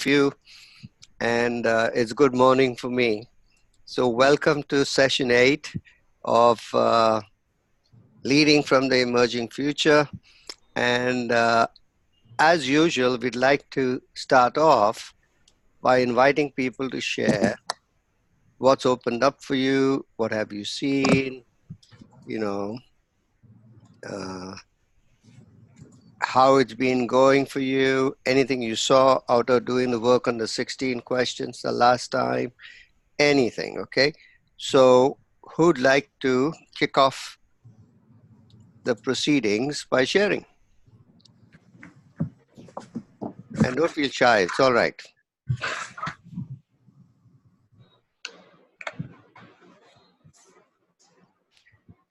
you, and it's good morning for me. So, welcome to session 8 of Leading from the Emerging Future. And as usual, we'd like to start off by inviting people to share what's opened up for you, what have you seen, you know, uh, how it's been going for you, anything you saw out of doing the work on the 16 questions the last time, anything, okay? So, who'd like to kick off the proceedings by sharing? And don't feel shy, it's all right.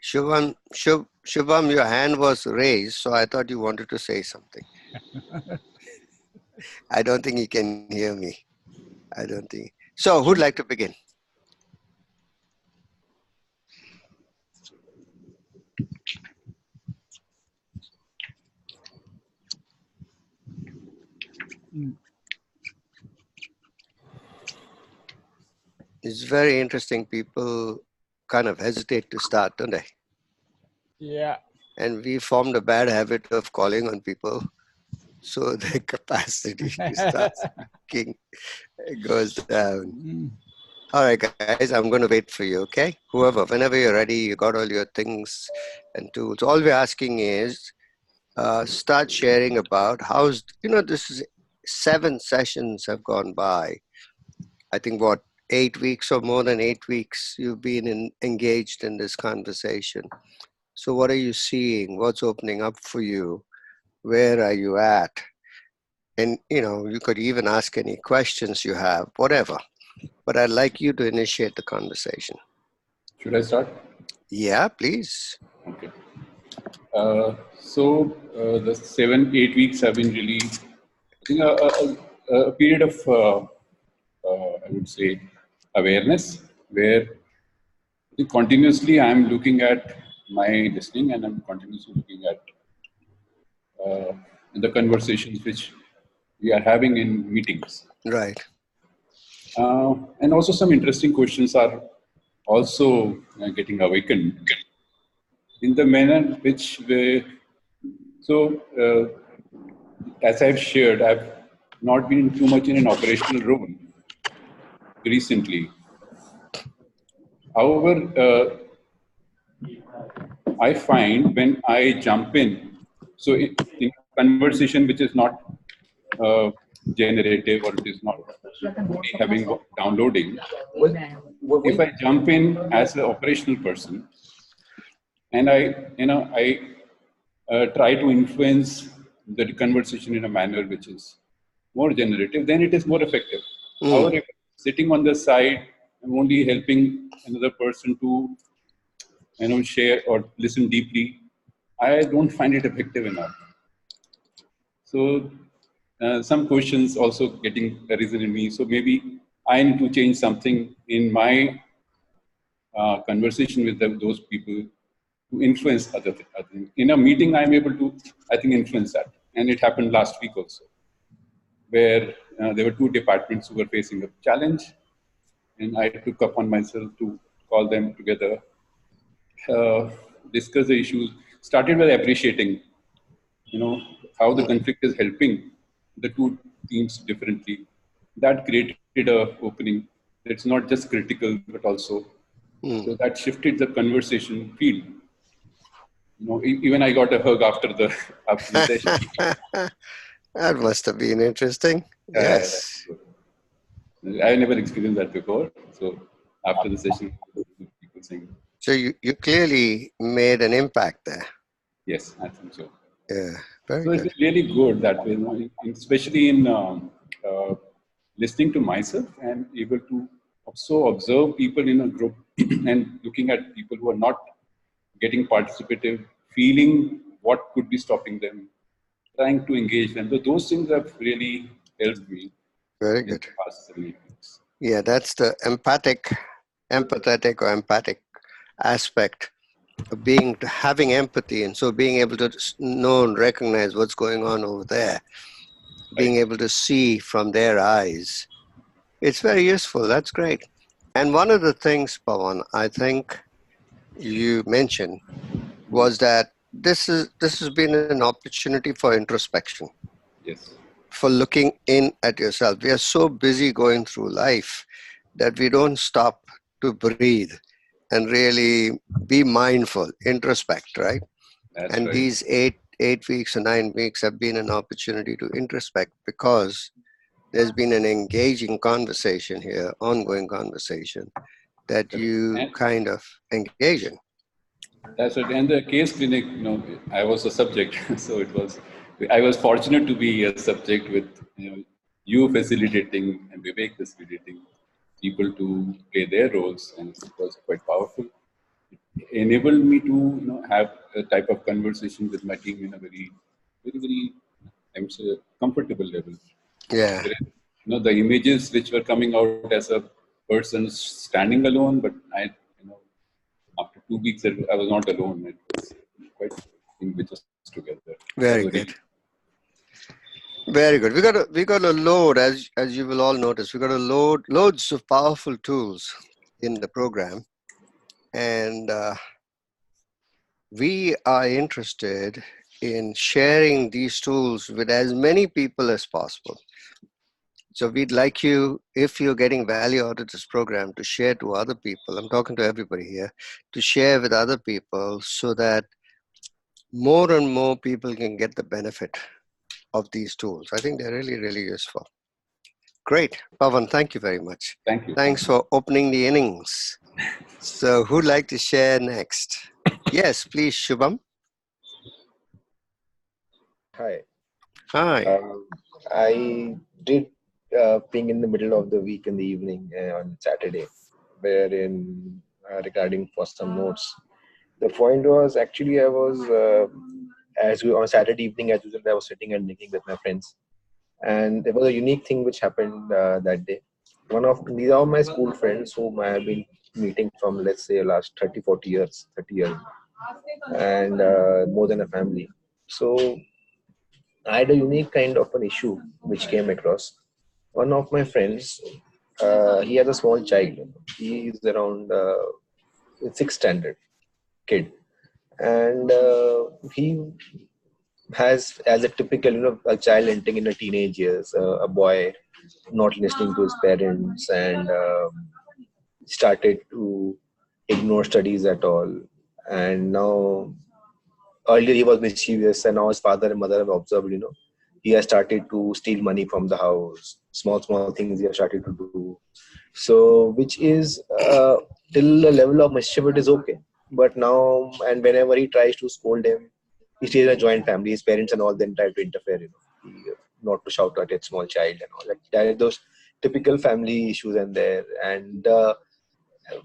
Shubham, your hand was raised, so I thought you wanted to say something. I don't think you can hear me. I don't think. So, who'd like to begin? It's very interesting. People kind of hesitate to start, don't they? Yeah. And we formed a bad habit of calling on people, so their capacity to start speaking goes down. All right, guys, I'm going to wait for you, okay? Whenever you're ready, you got all your things and tools. All we're asking is start sharing about this is 7 sessions have gone by. I think 8 weeks or more than 8 weeks you've been engaged in this conversation. So what are you seeing? What's opening up for you? Where are you at? And, you could even ask any questions you have, whatever. But I'd like you to initiate the conversation. Should I start? Yeah, please. Okay. The 7-8 weeks have been really, I think, a period of, I would say, awareness, where continuously I'm looking at my listening and I'm continuously looking at the conversations which we are having in meetings. Right. And also some interesting questions are also getting awakened in the manner which as I've shared, I've not been too much in an operational role recently. However, I find when I jump in, so in conversation which is not generative or it is not having downloading, if I jump in as an operational person and I try to influence the conversation in a manner which is more generative, then it is more effective. However, if sitting on the side, I'm only helping another person to share or listen deeply, I don't find it effective enough. So some questions also getting arisen in me. So maybe I need to change something in my conversation with those people to influence other things. In a meeting, I'm able to, I think, influence that. And it happened last week also, where there were 2 departments who were facing a challenge. And I took upon myself to call them together, discuss the issues, started by appreciating, how the conflict is helping the 2 teams differently. That created a opening. It's not just critical, but also, so that shifted the conversation field. Even I got a hug after the session. That must have been interesting. Yes. I never experienced that before. So after the session, people saying. So you clearly made an impact there. Yes, I think so. Yeah, very so good. It's really good that way, especially in listening to myself and able to also observe people in a group and looking at people who are not getting participative, feeling what could be stopping them, trying to engage them. So those things have really helped me. Very good. Yeah, that's the empathetic or empathic aspect of having empathy, and so being able to know and recognize what's going on over there. being able to see from their eyes. It's very useful. That's great. And one of the things, Pawan, I think you mentioned was that this has been an opportunity for introspection, Yes. for looking in at yourself. We are so busy going through life that we don't stop to breathe and really be mindful, introspect, right? That's And right. these 8 weeks or 9 weeks have been an opportunity to introspect because there's been an engaging conversation here, ongoing conversation that Correct. you And kind of engage in. that's right. And the case clinic, I was a subject, so it was. I was fortunate to be a subject with you facilitating and Vivek facilitating people to play their roles, and it was quite powerful. It enabled me to have a type of conversation with my team in a very, very, very, I would say, comfortable level. Yeah, Whereas, the images which were coming out as a person standing alone, but after 2 weeks, I was not alone. It was quite images together. That was very a good. really Very good. We got a load, as you will all notice, we got a loads of powerful tools in the program, and we are interested in sharing these tools with as many people as possible. So we'd like you, if you're getting value out of this program, to share to other people. I'm talking to everybody here, to share with other people so that more and more people can get the benefit of these tools. I think they're really, really useful. Great. Pavan, thank you very much. thank you. Thanks for opening the innings. So who'd like to share next? Yes, please, Shubham. Hi. Hi. I did ping in the middle of the week in the evening on Saturday, wherein regarding for some notes. The point was actually I was as we on Saturday evening as usual I was sitting and drinking with my friends, and there was a unique thing which happened that day. These are my school friends whom I have been meeting from, let's say, last 30, 40 years, 30 years, and more than a family. So I had a unique kind of an issue which came across. One of my friends, he has a small child. He is around sixth standard kid, and he has, as a typical, a child entering in a teenage years, a boy not listening to his parents and started to ignore studies at all. And now, earlier he was mischievous, and now his father and mother have observed, he has started to steal money from the house, small things he has started to do. So, which is till a level of mischief, it is okay. But now, and whenever he tries to scold him, he stays in a joint family. His parents and all then try to interfere, not to shout at a small child and all. Like there are those typical family issues and there. And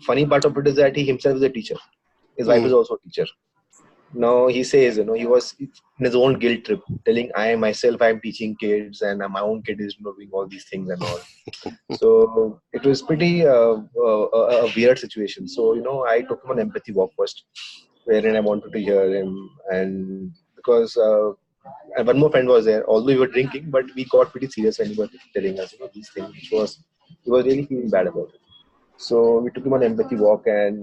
funny part of it is that he himself is a teacher. His wife is Mm, also a teacher. Now he says, he was in his own guilt trip, telling I myself I'm teaching kids and my own kid is doing all these things and all. So it was pretty a weird situation. So I took him on empathy walk first, wherein I wanted to hear him, and because and one more friend was there. Although we were drinking, but we got pretty serious when he was telling us, these things, which was he was really feeling bad about it. So we took him on empathy walk, and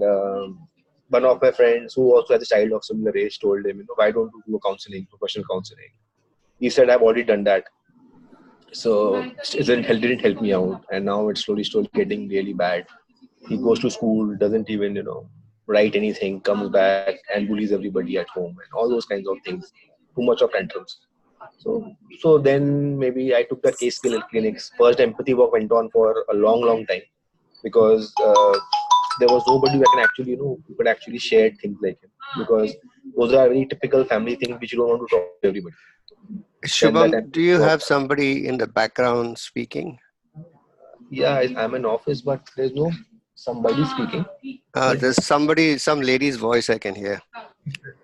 one of my friends who also has a child of similar age told him, why don't you do a counseling, professional counseling? He said, I've already done that. So it didn't help me out, and now it's slowly getting really bad. He goes to school, doesn't even write anything, comes back and bullies everybody at home, and all those kinds of things. Too much of tantrums. So then maybe I took that case clinics. First empathy work went on for a long time because there was nobody who can actually who could actually share things like him, because those are very typical family things which you don't want to talk to everybody. Then that Shubham, do empathy you work. have somebody in the background speaking? Yeah, I'm in office, but there's no somebody speaking. But There's some lady's voice I can hear.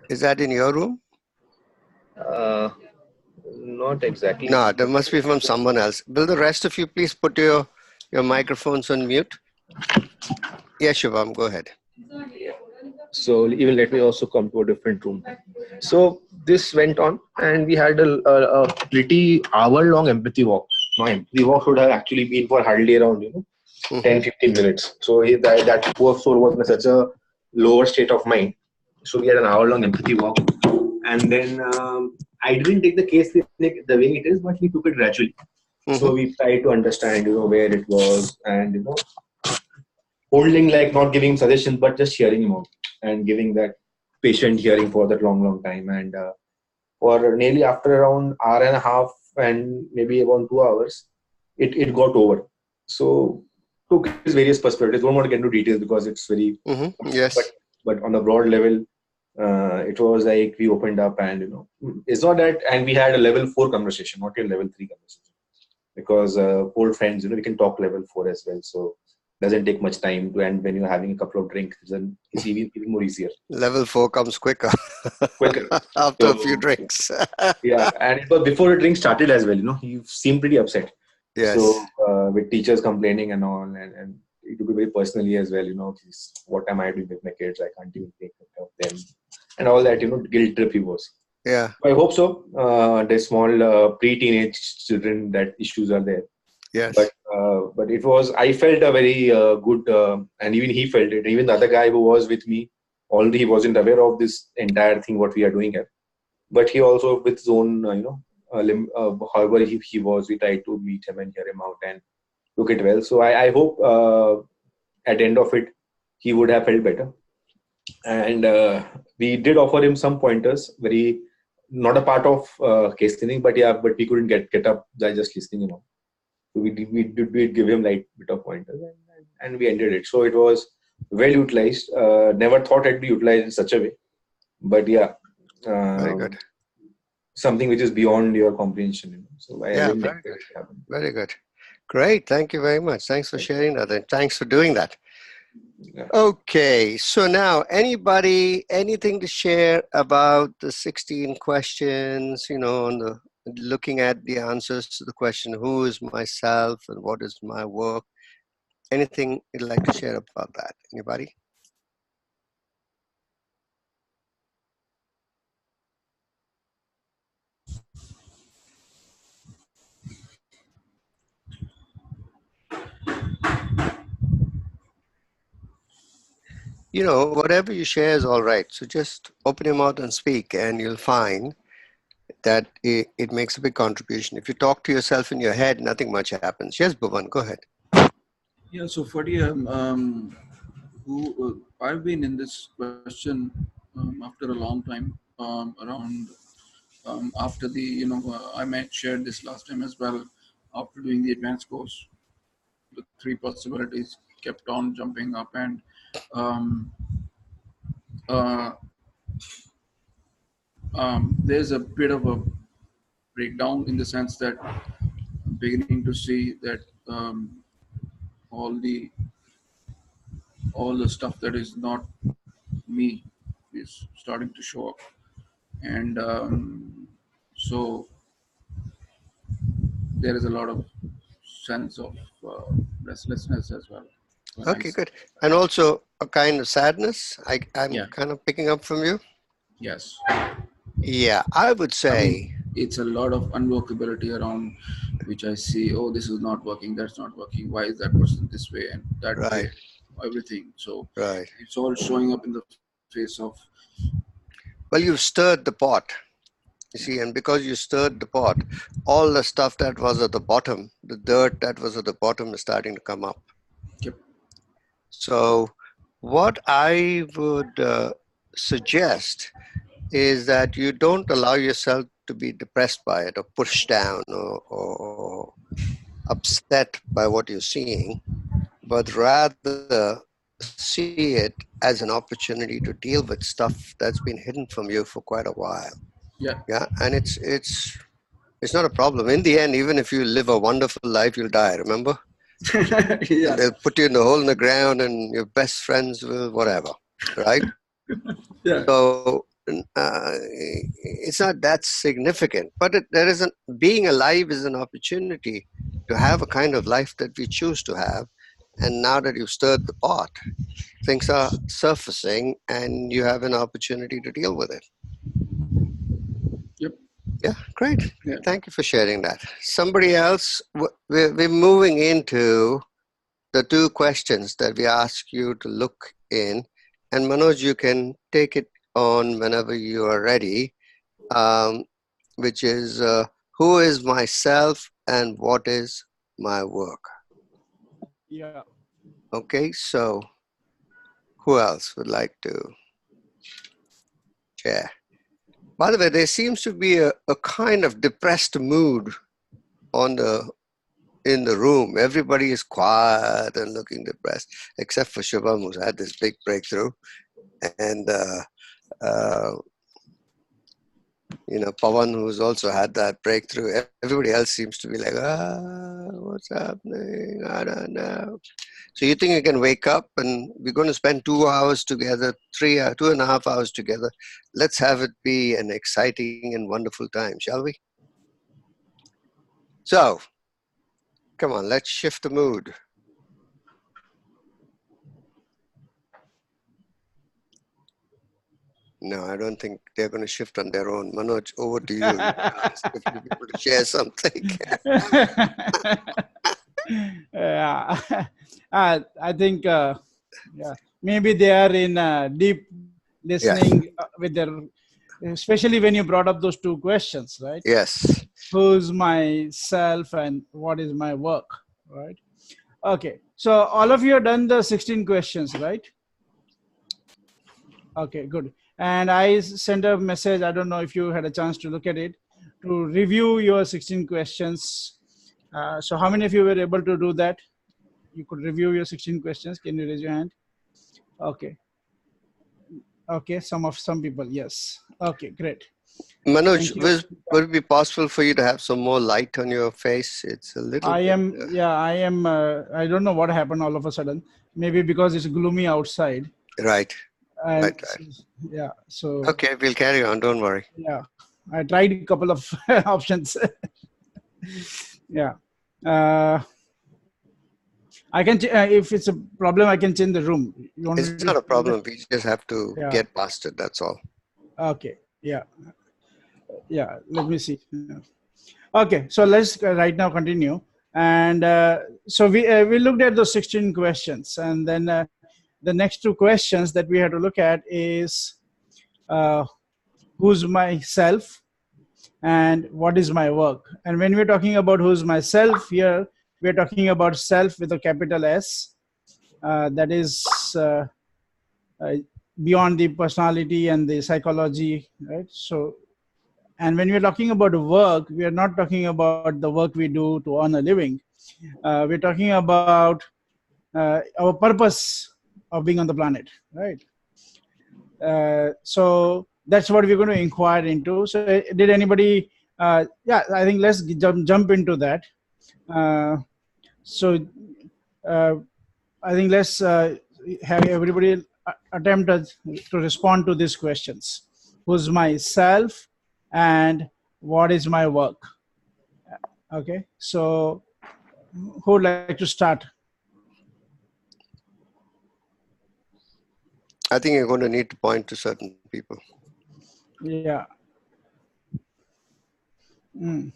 Is that in your room? uh, not exactly. No, there must be from someone else. Will the rest of you please put your microphones on mute? Yes, Shubham, go ahead. So even let me also come to a different room. So this went on, and we had a pretty hour-long empathy walk. My empathy walk should have actually been for hardly around 10-15 minutes. So that poor soul was in such a lower state of mind. So we had an hour-long empathy walk, and then I didn't take the case like the way it is, but we took it gradually. So we tried to understand, where it was, and holding, like, not giving suggestions, but just hearing him out and giving that patient hearing for that long, long time. And for nearly after around hour and a half and maybe about 2 hours, it got over. So took his various perspectives. Don't want to get into details because it's very, Yes. but on a broad level, it was like we opened up, and it's not that, and we had a level 4 conversation, not a level 3 conversation, because old friends, we can talk level 4 as well. So doesn't take much time to, and when you're having a couple of drinks, then it's even more easier. Level 4 comes quicker. Quicker. After a few drinks. Yeah, and it was before the drink started as well. He seemed pretty upset. Yes. So with teachers complaining and all, and it took it very personally as well. What am I doing with my kids? I can't even take care of them, and all that. Guilt trip he was. Yeah. I hope so. The small pre-teenage children, that issues are there. Yes. But it was. I felt a very good, and even he felt it. Even the other guy who was with me, already he wasn't aware of this entire thing what we are doing here. But he also, with his own, however he was, we tried to meet him and hear him out and took it well. So I hope at the end of it, he would have felt better. And we did offer him some pointers, very not a part of case listening, but but we couldn't get up by just listening him out. So we give him like bit of pointers, and we ended it. So it was well utilized. Never thought it'd be utilized in such a way, but yeah. Very good. Something which is beyond your comprehension. So I Yeah, didn't very expect good. it to happen. Very good. Great. Thank you very much. Thanks for sharing that, and thanks for doing that. Yeah. Okay, so now anything to share about the 16 questions, on the looking at the answers to the question, who is myself and what is my work? Anything you'd like to share about that? Anybody? Whatever you share is all right. So just open your mouth and speak, and you'll find that it makes a big contribution. If you talk to yourself in your head, nothing much happens. Yes, Bhuvan, go ahead. Yeah, so Fadi, I've been in this question after a long time, around after I might share this last time as well. After doing the advanced course, the three possibilities kept on jumping up, and um, uh, there's a bit of a breakdown in the sense that I'm beginning to see that all the all the stuff that is not me is starting to show up, and so there is a lot of sense of restlessness as well. Okay, good. And also a kind of sadness I'm kind of picking up from you. Yes. Yeah, I would say it's a lot of unworkability around which I see, oh, this is not working, that's not working, why is that person this way and that way, everything. So it's all showing up in the face of, well, you've stirred the pot, you see, and because you stirred the pot, all the stuff that was at the bottom, the dirt that was at the bottom, is starting to come up. Yep. So what I would suggest is that you don't allow yourself to be depressed by it or pushed down or upset by what you're seeing, but rather see it as an opportunity to deal with stuff that's been hidden from you for quite a while. Yeah, and it's not a problem. In the end, even if you live a wonderful life, you'll die, remember? Yeah. And they'll put you in the hole in the ground and your best friends will whatever, right? Yeah. So it's not that significant, but being alive is an opportunity to have a kind of life that we choose to have, And now that you've stirred the pot, things are surfacing and you have an opportunity to deal with it. Yep. Yeah, great. Yeah. Thank you for sharing that. Somebody else, we're moving into the two questions that we ask you to look in. And Manoj, you can take it on whenever you are ready, which is who is myself and what is my work? Yeah. Okay, so who else would like to share? By the way, there seems to be a kind of depressed mood on in the room. Everybody is quiet and looking depressed, except for Shubham, who's had this big breakthrough. And, Pawan, who's also had that breakthrough. Everybody else seems to be like, what's happening? I don't know. So you think you can wake up and we're going to spend 2 hours together, 2.5 hours together. Let's have it be an exciting and wonderful time, shall we? So, come on, let's shift the mood. No, I don't think they're going to shift on their own. Manoj, over to you. You can ask a few people to share something. Yeah. I think maybe they are in deep listening with their, especially when you brought up those two questions, right? Yes. Who's myself and what is my work, right? Okay, so all of you have done the 16 questions, right? Okay, good. And I sent a message, I don't know if you had a chance to look at it, to review your 16 questions. So how many of you were able to do that? You could review your 16 questions. Can you raise your hand? Okay. Okay, some people, yes. Okay, great. Manoj, Thank you. would it be possible for you to have some more light on your face? It's a little I bit, am, I don't know what happened all of a sudden. Maybe because it's gloomy outside. right. And Right. yeah, so. Okay, we'll carry on. Don't worry. Yeah, I tried a couple of options. Yeah. I can, if it's a problem, I can change the room. You want me It's to not a do that? problem. We just have to get past it. That's all. Okay. Yeah. Yeah. Let me see. Yeah. Okay. So let's right now continue. And so we looked at those 16 questions. And then the next two questions that we had to look at is who's myself and what is my work. And when we're talking about who's myself here, we're talking about self with a capital S. That is beyond the personality and the psychology, right? So, and when we're talking about work, we are not talking about the work we do to earn a living. We're talking about our purpose of being on the planet, right? So that's what we're going to inquire into. So did anybody, yeah, I think let's jump into that. So I think let's have everybody attempt to respond to these questions. Who's myself and what is my work? Okay, so who would like to start? I think you're going to need to point to certain people. Yeah. Mm.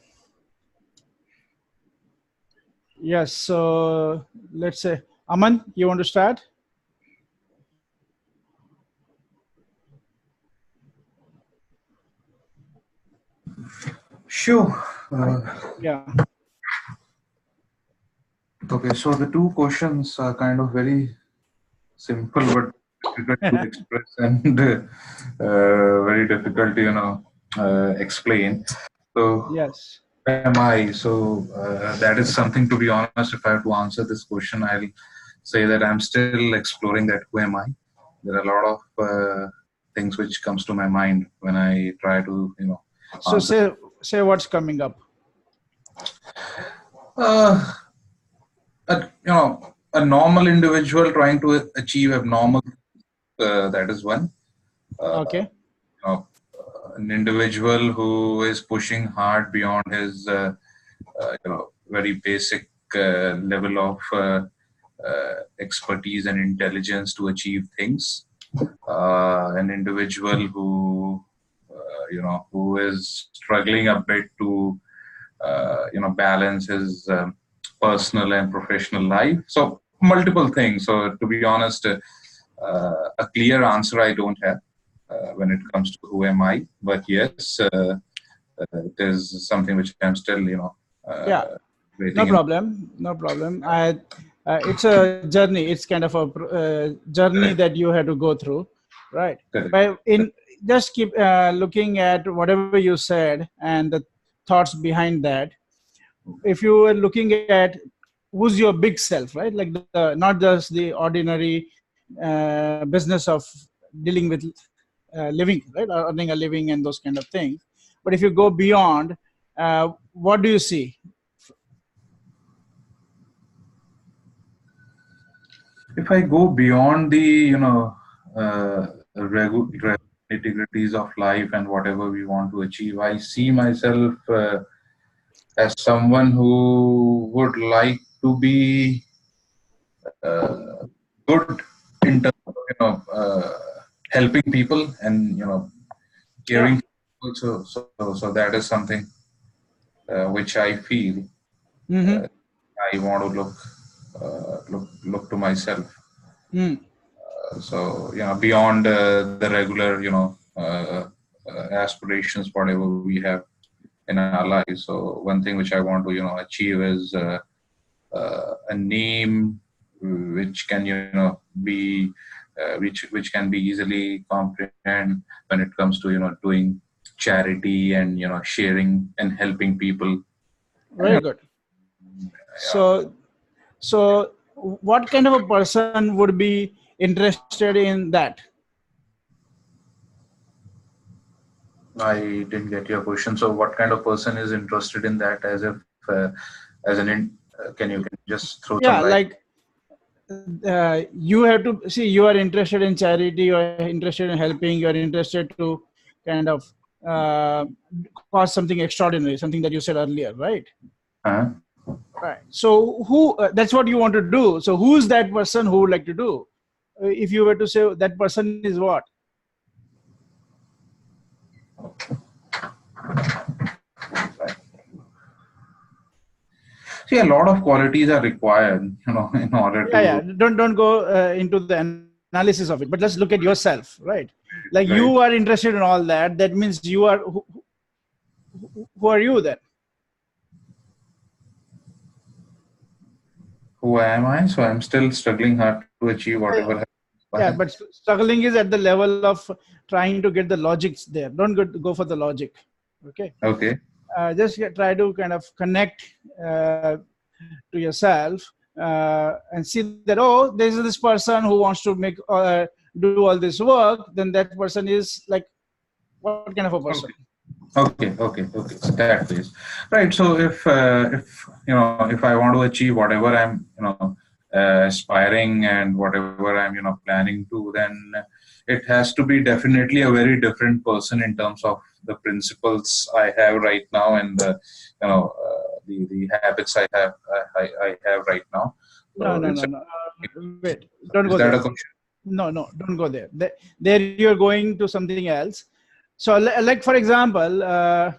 Yes, so let's say, Aman, you want to start? Sure. Yeah. Okay, so the two questions are kind of very simple but difficult to express and very difficult to explain. So Yes. who am I? So that is something, to be honest. If I have to answer this question, I'll say that I'm still exploring that. Who am I? There are a lot of things which comes to my mind when I try to So answer. say what's coming up. A normal individual trying to achieve abnormal, that is one. Okay. An individual who is pushing hard beyond his very basic level of expertise and intelligence to achieve things. An individual who who is struggling a bit to balance his personal and professional life. So multiple things. So to be honest, a clear answer I don't have when it comes to who am I. But yes, it is something which I'm still Yeah, waiting no in. problem, no problem. It's a journey. It's kind of a journey that you had to go through, right? Correct. But in just keep looking at whatever you said and the thoughts behind that. If you were looking at who's your big self, right? Like not just the ordinary business of dealing with living, right? Earning a living and those kind of things. But if you go beyond, what do you see? If I go beyond the nitty-gritties of life and whatever we want to achieve, I see myself as someone who would like to be good in terms of helping people and Yeah. caring people. So that is something which I feel Mm-hmm. I want to look to myself. Mm. So beyond the regular aspirations whatever we have in our lives. So one thing which I want to achieve is a name which can be which can be easily comprehend when it comes to doing charity and sharing and helping people. Very good. So, so what kind of a person would be interested in that? I didn't get your question. So what kind of person is interested in that? As if as can you just throw some Yeah, light? like you have to see, you are interested in charity, you are interested in helping, you are interested to kind of uh, cause something extraordinary, something that you said earlier, right? Uh-huh. Right. So who, that's what you want to do. So who is that person who would like to do? If you were to say that person is what? See, a lot of qualities are required, in order Yeah. to. Don't go into the analysis of it, but let's look at yourself, right? Like you Right. are interested in all that. That means you are, who are you then? Who am I? So I'm still struggling hard to achieve whatever. Yeah, but struggling is at the level of trying to get the logics there. Don't go for the logic. Okay. Okay. Just try to kind of connect to yourself and see that, oh, there's this person who wants to make do all this work. Then that person is like, what kind of a person? Okay. So that is right. So if I want to achieve whatever I'm aspiring and whatever I'm planning to, then it has to be definitely a very different person in terms of the principles I have right now and the habits I have right now. So No. Wait, don't is go that there. a question? No, don't go there. There you're going to something else. So, like for example, uh,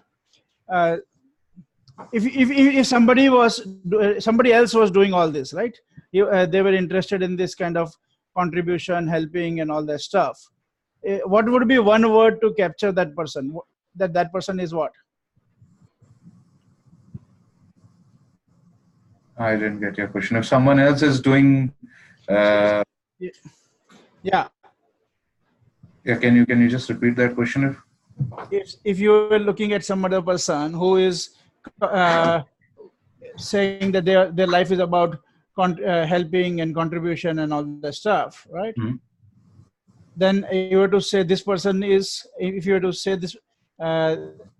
if somebody else was doing all this, right? They were interested in this kind of contribution, helping, and all that stuff. What would be one word to capture that person? That person is what? I didn't get your question. If someone else is doing, uh, Yeah. yeah, can you just repeat that question? If you were looking at some other person who is uh, saying that their life is about helping and contribution and all that stuff, right? Hmm. Then you were to say this person is, if you were to say this,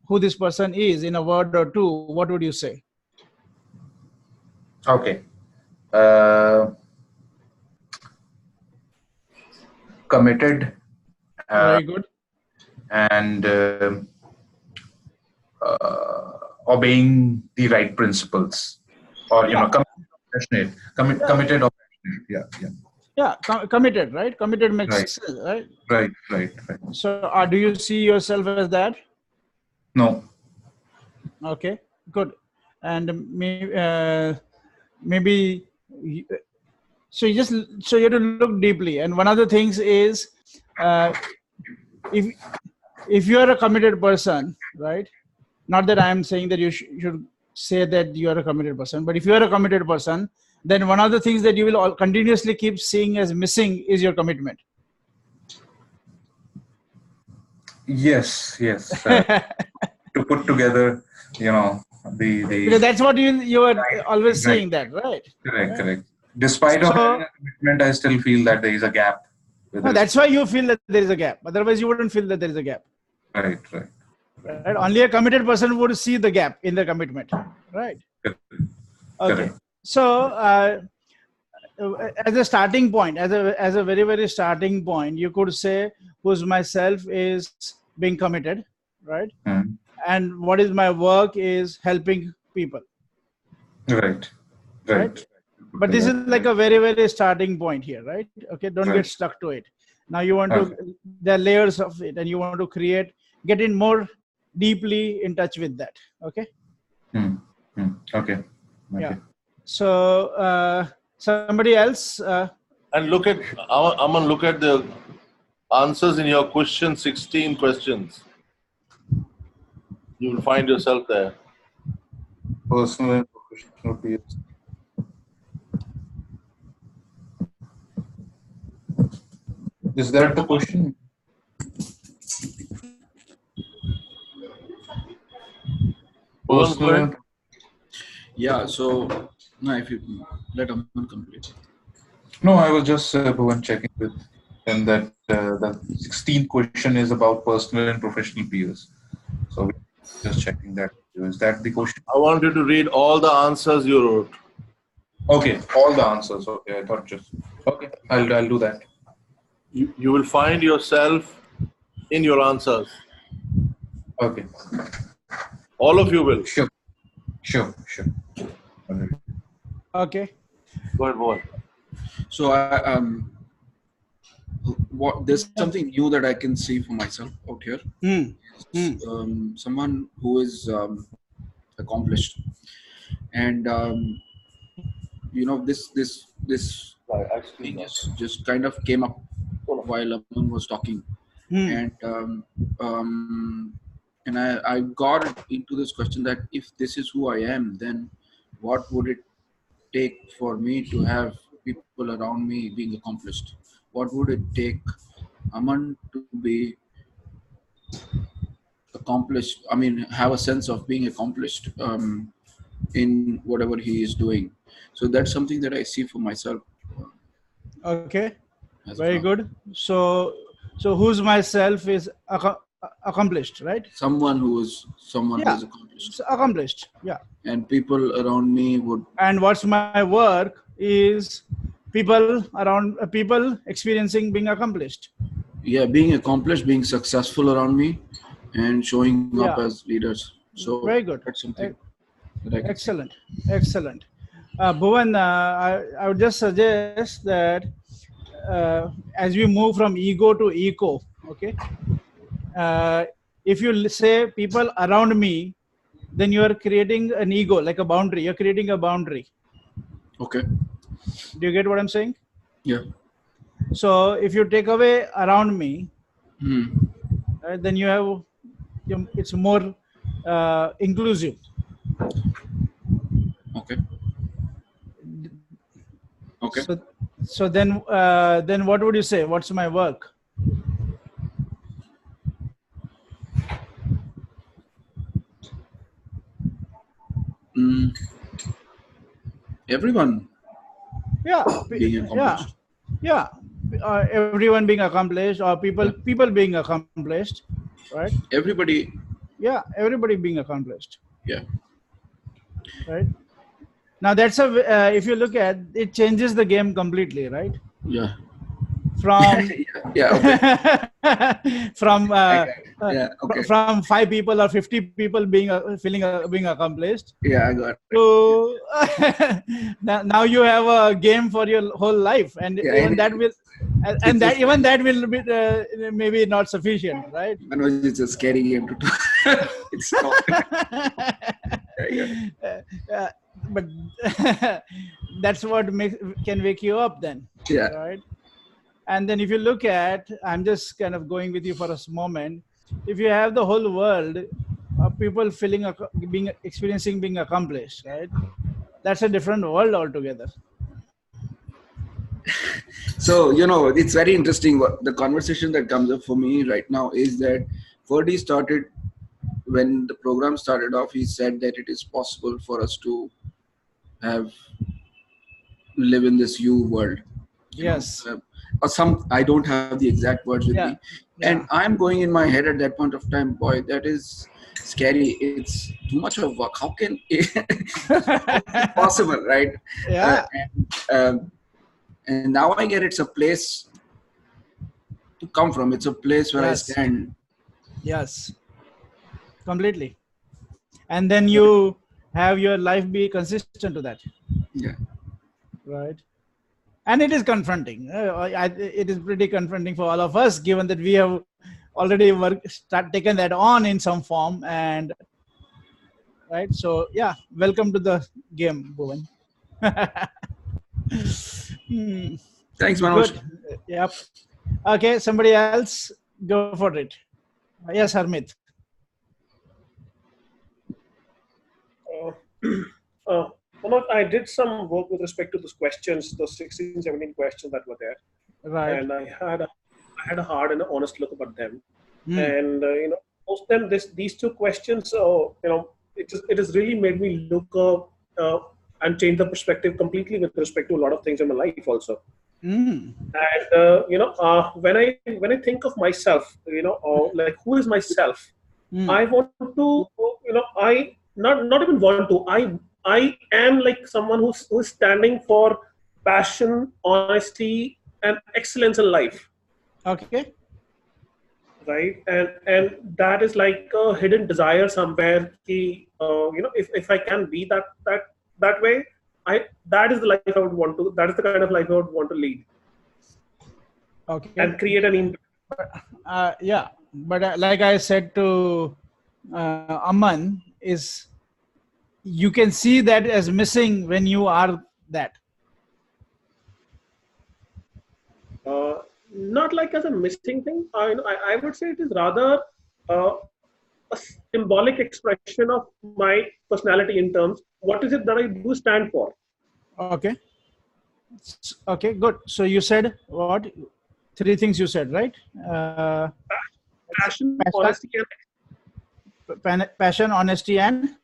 who this person is in a word or two, what would you say? Okay. Committed Very good. and obeying the right principles, or Yeah. passionate, committed or Yeah, yeah. Yeah, committed, right? Committed makes Right. sense, right? Right. So do you see yourself as that? No. Okay, good. And maybe so you have to look deeply. And one of the things is if you are a committed person, right? Not that I am saying that you should say that you are a committed person, but if you are a committed person, then one of the things that you will continuously keep seeing as missing is your commitment. Yes. To put together, the Because that's what you are always right. seeing that, right? Correct. Despite of having So a commitment, I still feel that there is a gap. no, that's why you feel that there is a gap. Otherwise, you wouldn't feel that there is a gap. Right. Right? Only a committed person would see the gap in the commitment, right? Okay. Correct. So as a starting point, as a very starting point, you could say who's myself is being committed, right? Mm. And what is my work is helping people, Right. But this is like a very starting point here, right? Okay, don't Right. get stuck to it. Now you want to, there are layers of it, and you want to get in more deeply in touch with that. Okay. Okay. Yeah. So somebody else. And look at, Aman, look at the answers in your question 16 questions. You will find yourself there. Personal and professional peers. Is that the question? Personal. Yeah. So no, if you let Aman complete. No, I was just checking with him that the 16th question is about personal and professional peers. So we're just checking that. Is that the question? I want you to read all the answers you wrote. Okay, all the answers. Okay, I thought just. Okay, I'll do that. You will find yourself in your answers. Okay. All of you will. Sure. Okay. Go ahead. So there's something new that I can see for myself out here. Someone who is accomplished, and this thing just kind of came up while Aman was talking, and I got into this question that if this is who I am, then what would it take for me to have people around me being accomplished? What would it take Aman to be accomplished? I mean, have a sense of being accomplished in whatever he is doing. So that's something that I see for myself. Okay. Very good. So who's myself is accomplished, right? Someone who is accomplished. Accomplished. Yeah. And people around me would. And what's my work is people experiencing being accomplished. Yeah, being accomplished, being successful around me, and showing up as leaders. So very good. That's something. Excellent. Bhuvan, I would just suggest that as we move from ego to eco, okay, if you say people around me, then you are creating an ego, like a boundary. You're creating a boundary. Okay. Do you get what I'm saying? Yeah. So if you take away around me, then you have, it's more inclusive. Okay. So then what would you say? What's my work? Everyone. Yeah. Being accomplished. Yeah. Everyone being accomplished, or people being accomplished, right? Everybody. Yeah, everybody being accomplished. Yeah. Right. Now that's if you look at it, changes the game completely, right? Yeah. From Yeah. Okay. from Yeah. Okay. from 5 people or 50 people being accomplished. Yeah, I got it. So now you have a game for your whole life, and Yeah, even and that will, and it's a, that even that will be maybe not sufficient, right? Manoj, it's a scary game to talk. It's not. Uh, but that's what can wake you up then, Yeah. right? And then if you look at, I'm just kind of going with you for a moment. If you have the whole world of people experiencing being accomplished, right? That's a different world altogether. So, it's very interesting. What the conversation that comes up for me right now is that Ferdy started, when the program started off, he said that it is possible for us to live in this you world. Yes. Or I don't have the exact words with me. And I'm going in my head at that point of time, boy, that is scary. It's too much of work. How can it possible, right? Yeah. And now I get it's a place to come from. It's a place where I stand. Yes. Completely. And then you have your life be consistent to that. Yeah. Right. And it is confronting. It is pretty confronting for all of us, given that we have already taken that on in some form. And right. So yeah, welcome to the game, Bhuvan. Thanks, Manoj. Good. Yep. Okay, somebody else, go for it. Yes, Harmeet. Manoj, I did some work with respect to those questions, those 16, 17 questions that were there. Right. And I had a hard and honest look about them. And, most of them, these two questions, it has really made me look and change the perspective completely with respect to a lot of things in my life also. And when I think of myself, like who is myself, I want to, I not even want to. I am like someone who's standing for passion, honesty, and excellence in life. Okay. Right, and that is like a hidden desire somewhere. If I can be that way, that is the life I would want to. That is the kind of life I would want to lead. Okay. And create an impact. Yeah, but like I said to Aman, is you can see that as missing when you are that. Not like as a missing thing. I would say it is rather a symbolic expression of my personality in terms. What is it that I do stand for? Okay. Okay, good. So you said what? 3 things you said, right? Passion, honesty, and passion, honesty, and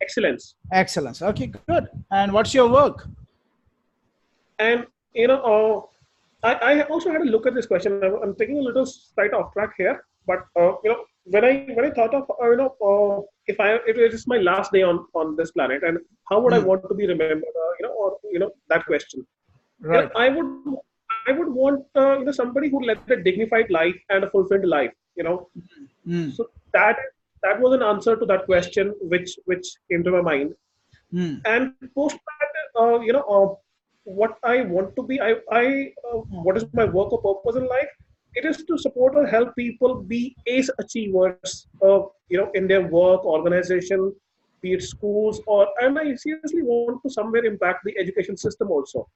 excellence. Excellence. Okay, good. And what's your work? And I also had a look at this question. I'm taking a little slight off track here, but when I thought of if it is my last day on this planet, and how would I want to be remembered? That question. Right. I would want somebody who led a dignified life and a fulfilled life. So that was an answer to that question, which came to my mind. And post that, what I want to be, what is my work or purpose in life? It is to support or help people be ace achievers, in their work, organization, be it schools, and I seriously want to somewhere impact the education system also.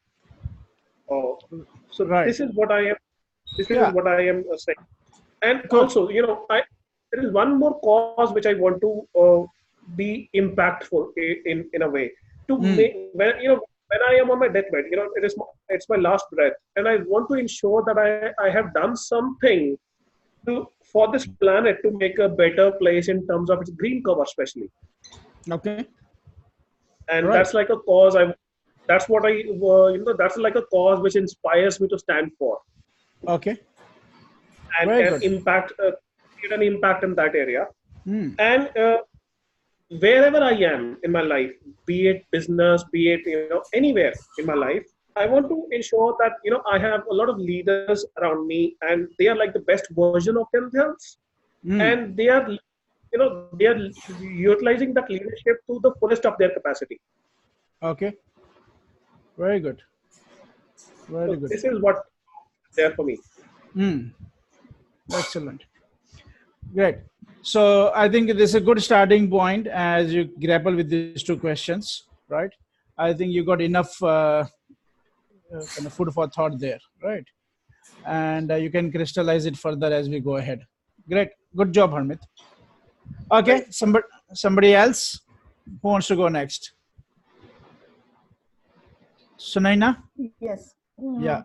So right. This is what I am. This is what I am saying. And also, there is one more cause which I want to be impactful in a way to make when I am on my deathbed, it's my last breath, and I want to ensure that I have done something for this planet to make a better place in terms of its green cover, especially. Okay. And that's like a cause. That's what that's like a cause which inspires me to stand for. Okay. And impact, create an impact in that area. And wherever I am in my life, be it business, be it anywhere in my life, I want to ensure that I have a lot of leaders around me, and they are like the best version of themselves, and they are they are utilizing that leadership to the fullest of their capacity. Okay. Very good. Very So good. this is what there for me. Excellent. Great. So I think this is a good starting point as you grapple with these two questions, right? I think you got enough kind of food for thought there, right? And you can crystallize it further as we go ahead. Great. Good job, Harmit. Okay. Somebody else who wants to go next? Sunaina? Yes. Yeah.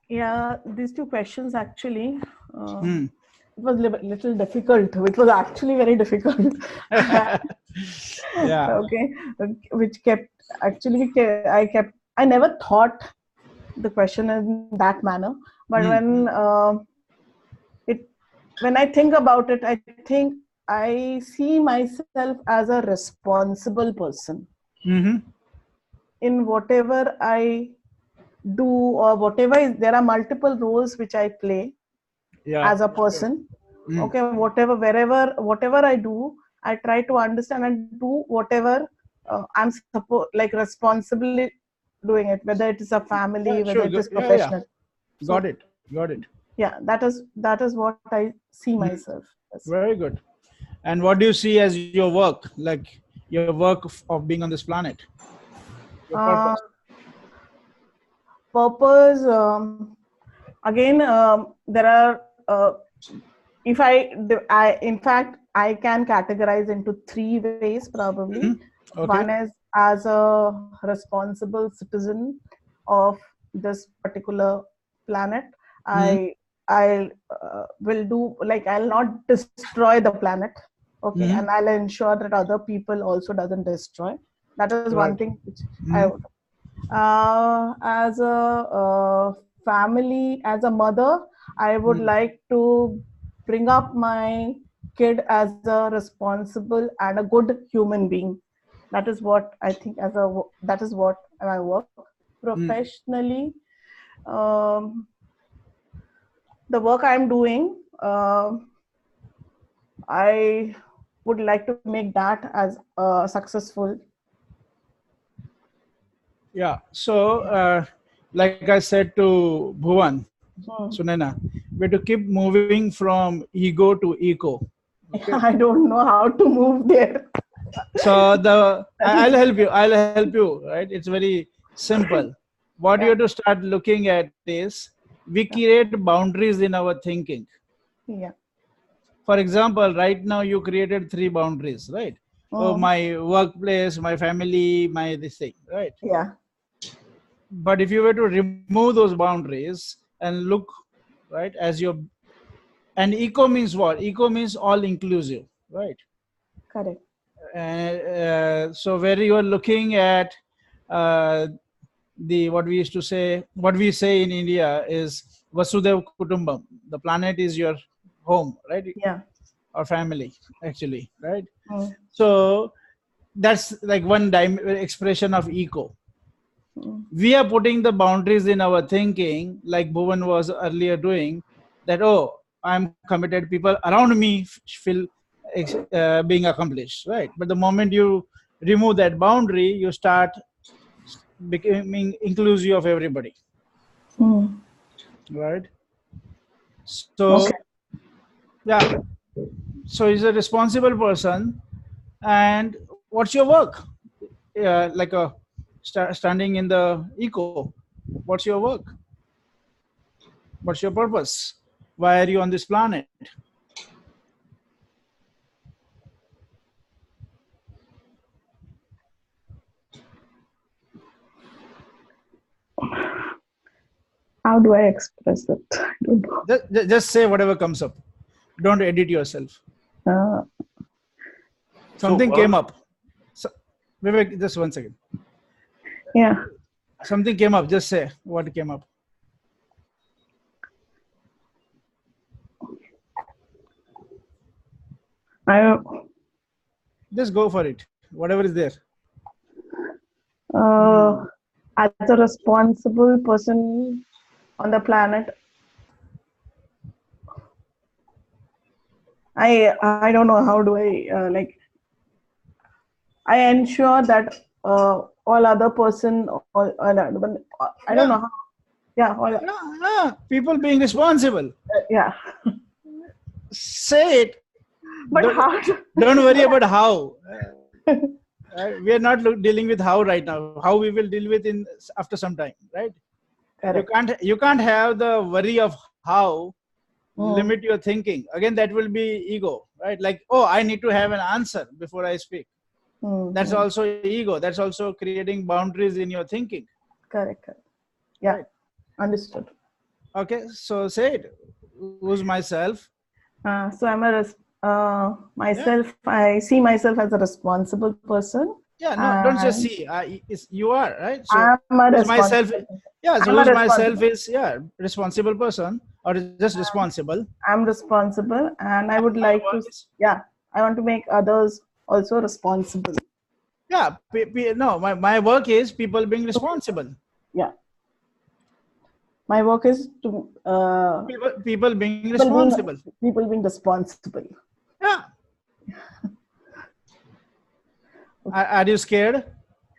Yeah, these two questions actually, it was little difficult. It was actually very difficult. Yeah. Okay, which kept actually I never thought the question in that manner, but when I think about it, I think I see myself as a responsible person in whatever I do, or whatever there are multiple roles which I play as a person. Okay, whatever I do, I try to understand and do whatever I'm like responsibly doing it, whether it is a family, whether it is professional. Got it. Yeah, that is what I see myself as. Very good. And what do you see as your work, like your work of being on this planet? Your purpose. Again, there are in fact I can categorize into three ways probably. Okay. One is as a responsible citizen of this particular planet. I will do, like, I'll not destroy the planet, okay, and I'll ensure that other people also doesn't destroy. That is one thing which I would. As a family, as a mother, I would like to bring up my kid as a responsible and a good human being. That is what I think that is what I work. Professionally, the work I'm doing, I would like to make that as successful. Yeah. So, like I said to Bhuvan, Sunaina, we have to keep moving from ego to eco. Okay? I don't know how to move there. So I'll help you. Right? It's very simple. What you have to start looking at is we create boundaries in our thinking. Yeah. For example, right now you created 3 boundaries, right? Oh, my workplace, my family, my this thing, right? Yeah. But if you were to remove those boundaries and look, right, as your, and eco means what? Eco means all inclusive, right? Correct. So where you are looking at what we say in India is Vasudhaiva Kutumbam. The planet is your home, right? Yeah. Or family, actually, right? So that's like one expression of eco. We are putting the boundaries in our thinking, like Bhuvan was earlier doing, that, oh, I'm committed, people around me feel being accomplished, right? But the moment you remove that boundary, you start becoming inclusive of everybody, right? So yeah, so he's a responsible person. And what's your work? Like a standing in the eco, what's your work? What's your purpose? Why are you on this planet? How do I express it? I don't know. Just say whatever comes up. Don't edit yourself. Something came up. Vivek, just 1 second. Yeah. Something came up. Just say what came up. Just go for it. Whatever is there. as a responsible person on the planet, I don't know how do I like I ensure that all other person or I don't know how. Yeah, People being responsible. Yeah. Say it. But don't worry about how. We are not dealing with how right now. How we will deal with in after some time, right? Correct. You can't have the worry of how limit your thinking. Again, that will be ego, right? Like, oh, I need to have an answer before I speak. That's also ego. That's also creating boundaries in your thinking. Correct. Yeah. Right. Understood. Okay, so say it. Who's myself? So I'm myself. Yeah. I see myself as a responsible person. Yeah, no, don't just see. You are, right? So I'm a myself. Yeah, so who's myself is responsible person or just responsible. I'm responsible, and I would like to. I want to make others also responsible. Yeah, no, my work is people being responsible. Yeah. My work is to people being responsible. People being responsible. Yeah. Are you scared?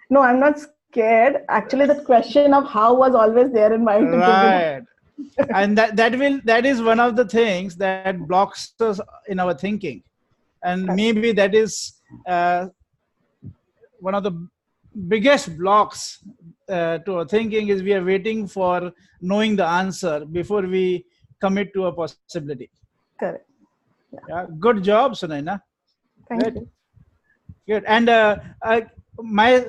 No, I'm not scared. Actually, the question of how was always there in my mind. Right. And that is one of the things that blocks us in our thinking, and maybe that is one of the biggest blocks to our thinking is we are waiting for knowing the answer before we commit to a possibility. Correct. Yeah. Good job, Sunaina. Thank you. Good. And my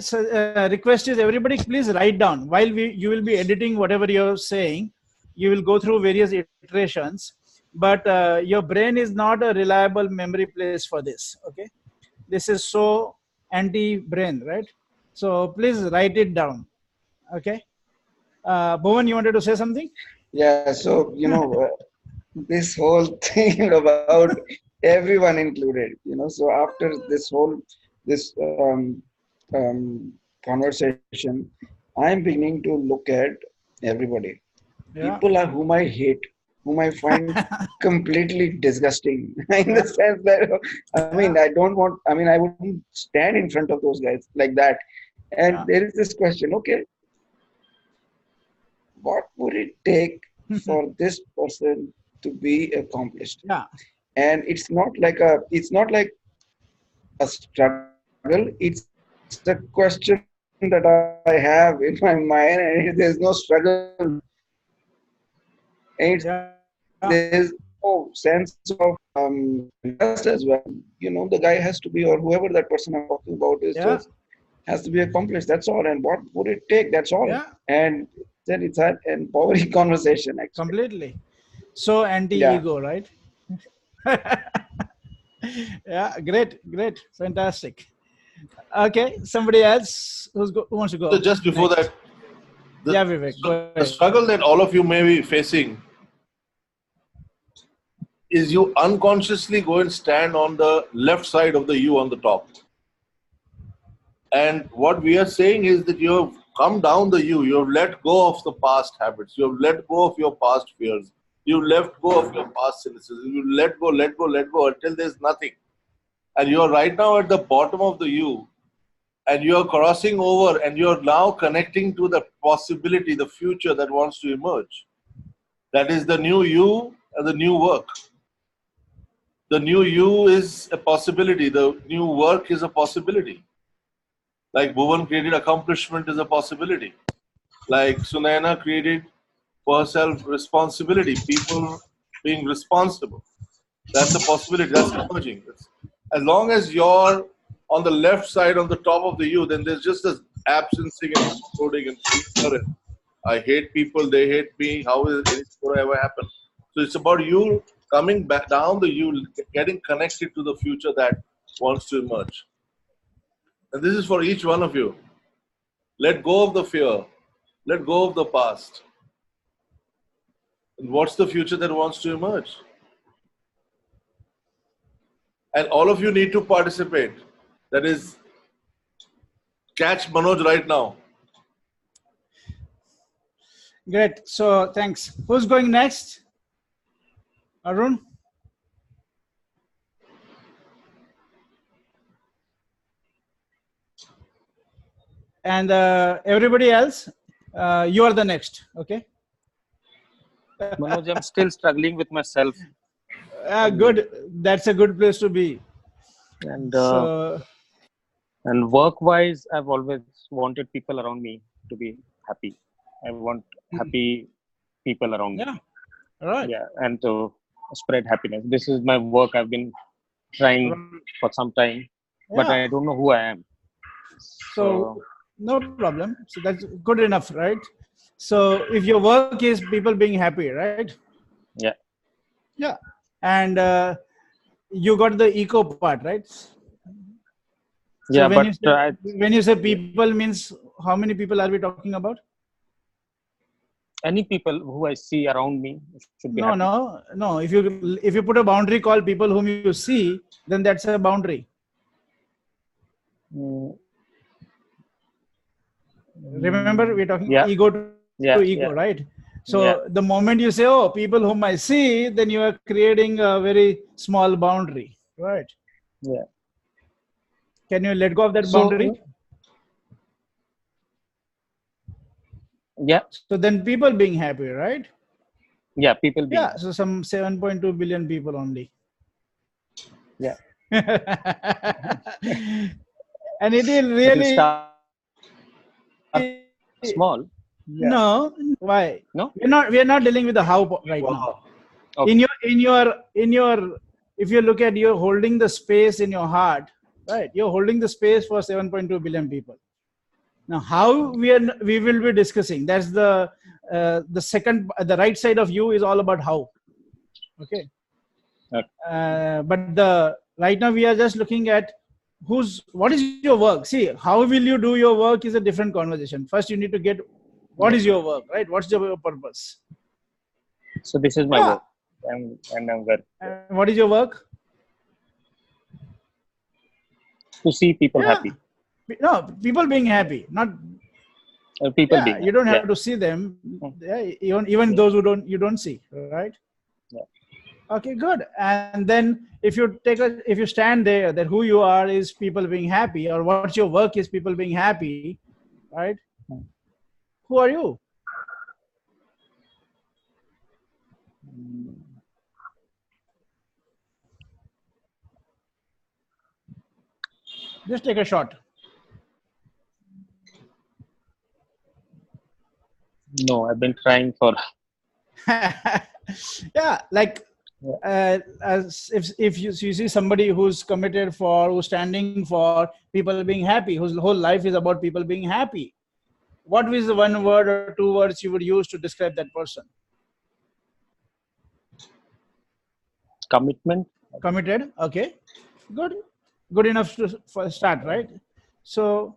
request is everybody please write down while you will be editing whatever you're saying. You will go through various iterations, but your brain is not a reliable memory place for this. Okay, this is so anti-brain, right? So please write it down. Okay, Bhuvan, you wanted to say something? Yeah. So this whole thing about everyone included. So after this conversation, I'm beginning to look at everybody. Yeah. People are whom I hate, whom I find completely disgusting. In the sense that, I wouldn't stand in front of those guys like that. And there is this question, okay, what would it take for this person to be accomplished? Yeah. And it's not like a struggle. It's a question that I have in my mind, and there's no struggle. And there's no sense of trust as well. The guy has to be, or whoever that person I'm talking about is, just has to be accomplished. That's all. And what would it take? That's all. Yeah. And then it's an empowering conversation. Actually. Completely. So anti-ego, right? Yeah, great, fantastic. Okay, somebody else who wants to go? So just before next. that, Vivek, the struggle that all of you may be facing is you unconsciously go and stand on the left side of the U on the top. And what we are saying is that you have come down the U, you have let go of the past habits, you have let go of your past fears, you let go of your past cynicism, you let go until there's nothing. And you are right now at the bottom of the U, and you are crossing over, and you are now connecting to the possibility, the future that wants to emerge. That is the new you and the new work. The new you is a possibility. The new work is a possibility. Like Bhuvan created accomplishment is a possibility. Like Sunaina created for herself responsibility, people being responsible. That's a possibility. That's emerging. As long as you're on the left side, on the top of the U, then there's just this absencing and exploding and ignorance. I hate people, they hate me. How is it going to ever happen? So it's about you coming back down the U, getting connected to the future that wants to emerge. And this is for each one of you. Let go of the fear. Let go of the past. And what's the future that wants to emerge? And all of you need to participate. That is, catch Manoj right now. Great. So thanks. Who's going next? Arun? And everybody else, you are the next. Okay. Manoj, I'm still struggling with myself. Good. That's a good place to be. And So, and work-wise, I've always wanted people around me to be happy. I want happy people around me. Yeah. All right. Yeah, and to spread happiness. This is my work. I've been trying for some time, but I don't know who I am. So no problem. So that's good enough, right? So if your work is people being happy, right? Yeah. Yeah. And you got the eco part, right? So yeah, when you say people means how many people are we talking about? Any people who I see around me should be happy. No. If you put a boundary called people whom you see, then that's a boundary. Remember, we're talking ego to ego, right? So the moment you say, "Oh, people whom I see," then you are creating a very small boundary, right? Yeah. Can you let go of that boundary? Yeah. So then people being happy, right? Yeah, people being happy. So some 7.2 billion people only. Yeah. And it will really small. Yeah. No, why? No, we are not dealing with the how right now. Okay. In your if you look at, you're holding the space in your heart, right? You're holding the space for 7.2 billion people. Now, how we will be discussing. That's the second, the right side of you is all about how. Okay. But right now we are just looking at what is your work. See, how will you do your work is a different conversation. First, you need to get what is your work, right? What's your purpose? So this is my work, and I'm very. What is your work? To see people happy. No, people being happy, not people being happy. You don't have to see them. Even those who you don't see, right? Yeah. Okay, good. And then if you stand there, that who you are is people being happy, or what your work is people being happy, right? Who are you? Just take a shot. No, I've been trying for. Yeah, like as if you see somebody who's committed who's standing for people being happy, whose whole life is about people being happy. What is the one word or two words you would use to describe that person? Commitment. Committed. Okay, good enough for start, right? So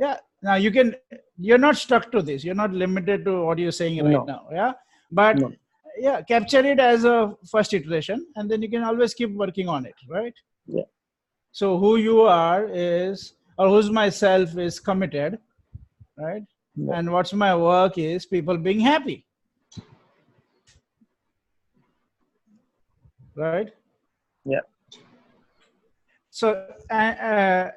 yeah, now you're not stuck to this, you're not limited to what you're saying right now. Yeah, but yeah, capture it as a first iteration, and then you can always keep working on it, right? Yeah. So who you are is, or who's myself is committed, right? Yeah. And what's my work is people being happy, right? Yeah. So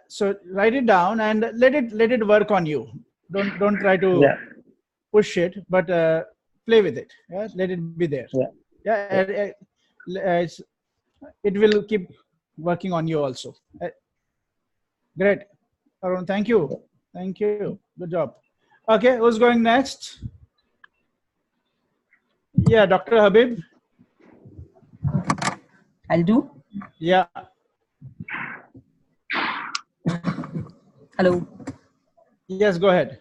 so write it down and let it work on you. Don't try to push it, but play with it. Yeah, let it be there. Yeah, it will keep working on you also. Great, Arun. Thank you. Good job. Okay, who's going next? Yeah, Dr. Habib. I'll do. Yeah. Hello. Yes, go ahead.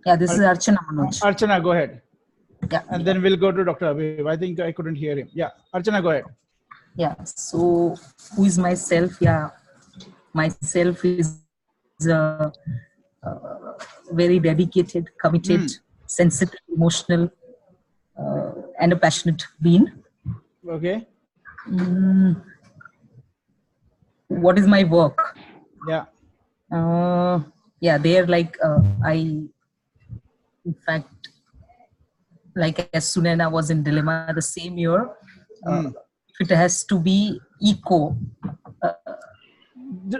Yeah, this is Archana Manoj. Archana, go ahead. Yeah. And then we'll go to Dr. Habib. I think I couldn't hear him. Yeah, Archana, go ahead. Yeah. So, who is myself? Yeah, myself is very dedicated, committed, sensitive, emotional, and a passionate being. Okay. What is my work? Yeah. Yeah, they're like in fact like as Sunena was in dilemma the same year, if it has to be eco.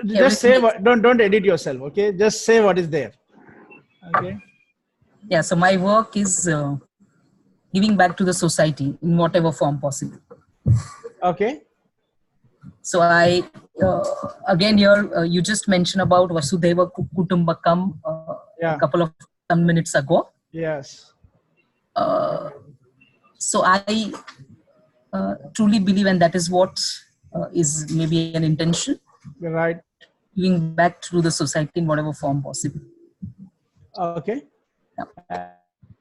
Just say what, don't edit yourself, okay? Just say what is there. Okay. Yeah, so my work is giving back to the society in whatever form possible. Okay. So I again here you just mentioned about Vasudhaiva Kutumbakam a couple of minutes ago. Yes. So I truly believe, and that is what is maybe an intention. Right. Giving back to the society in whatever form possible. Okay.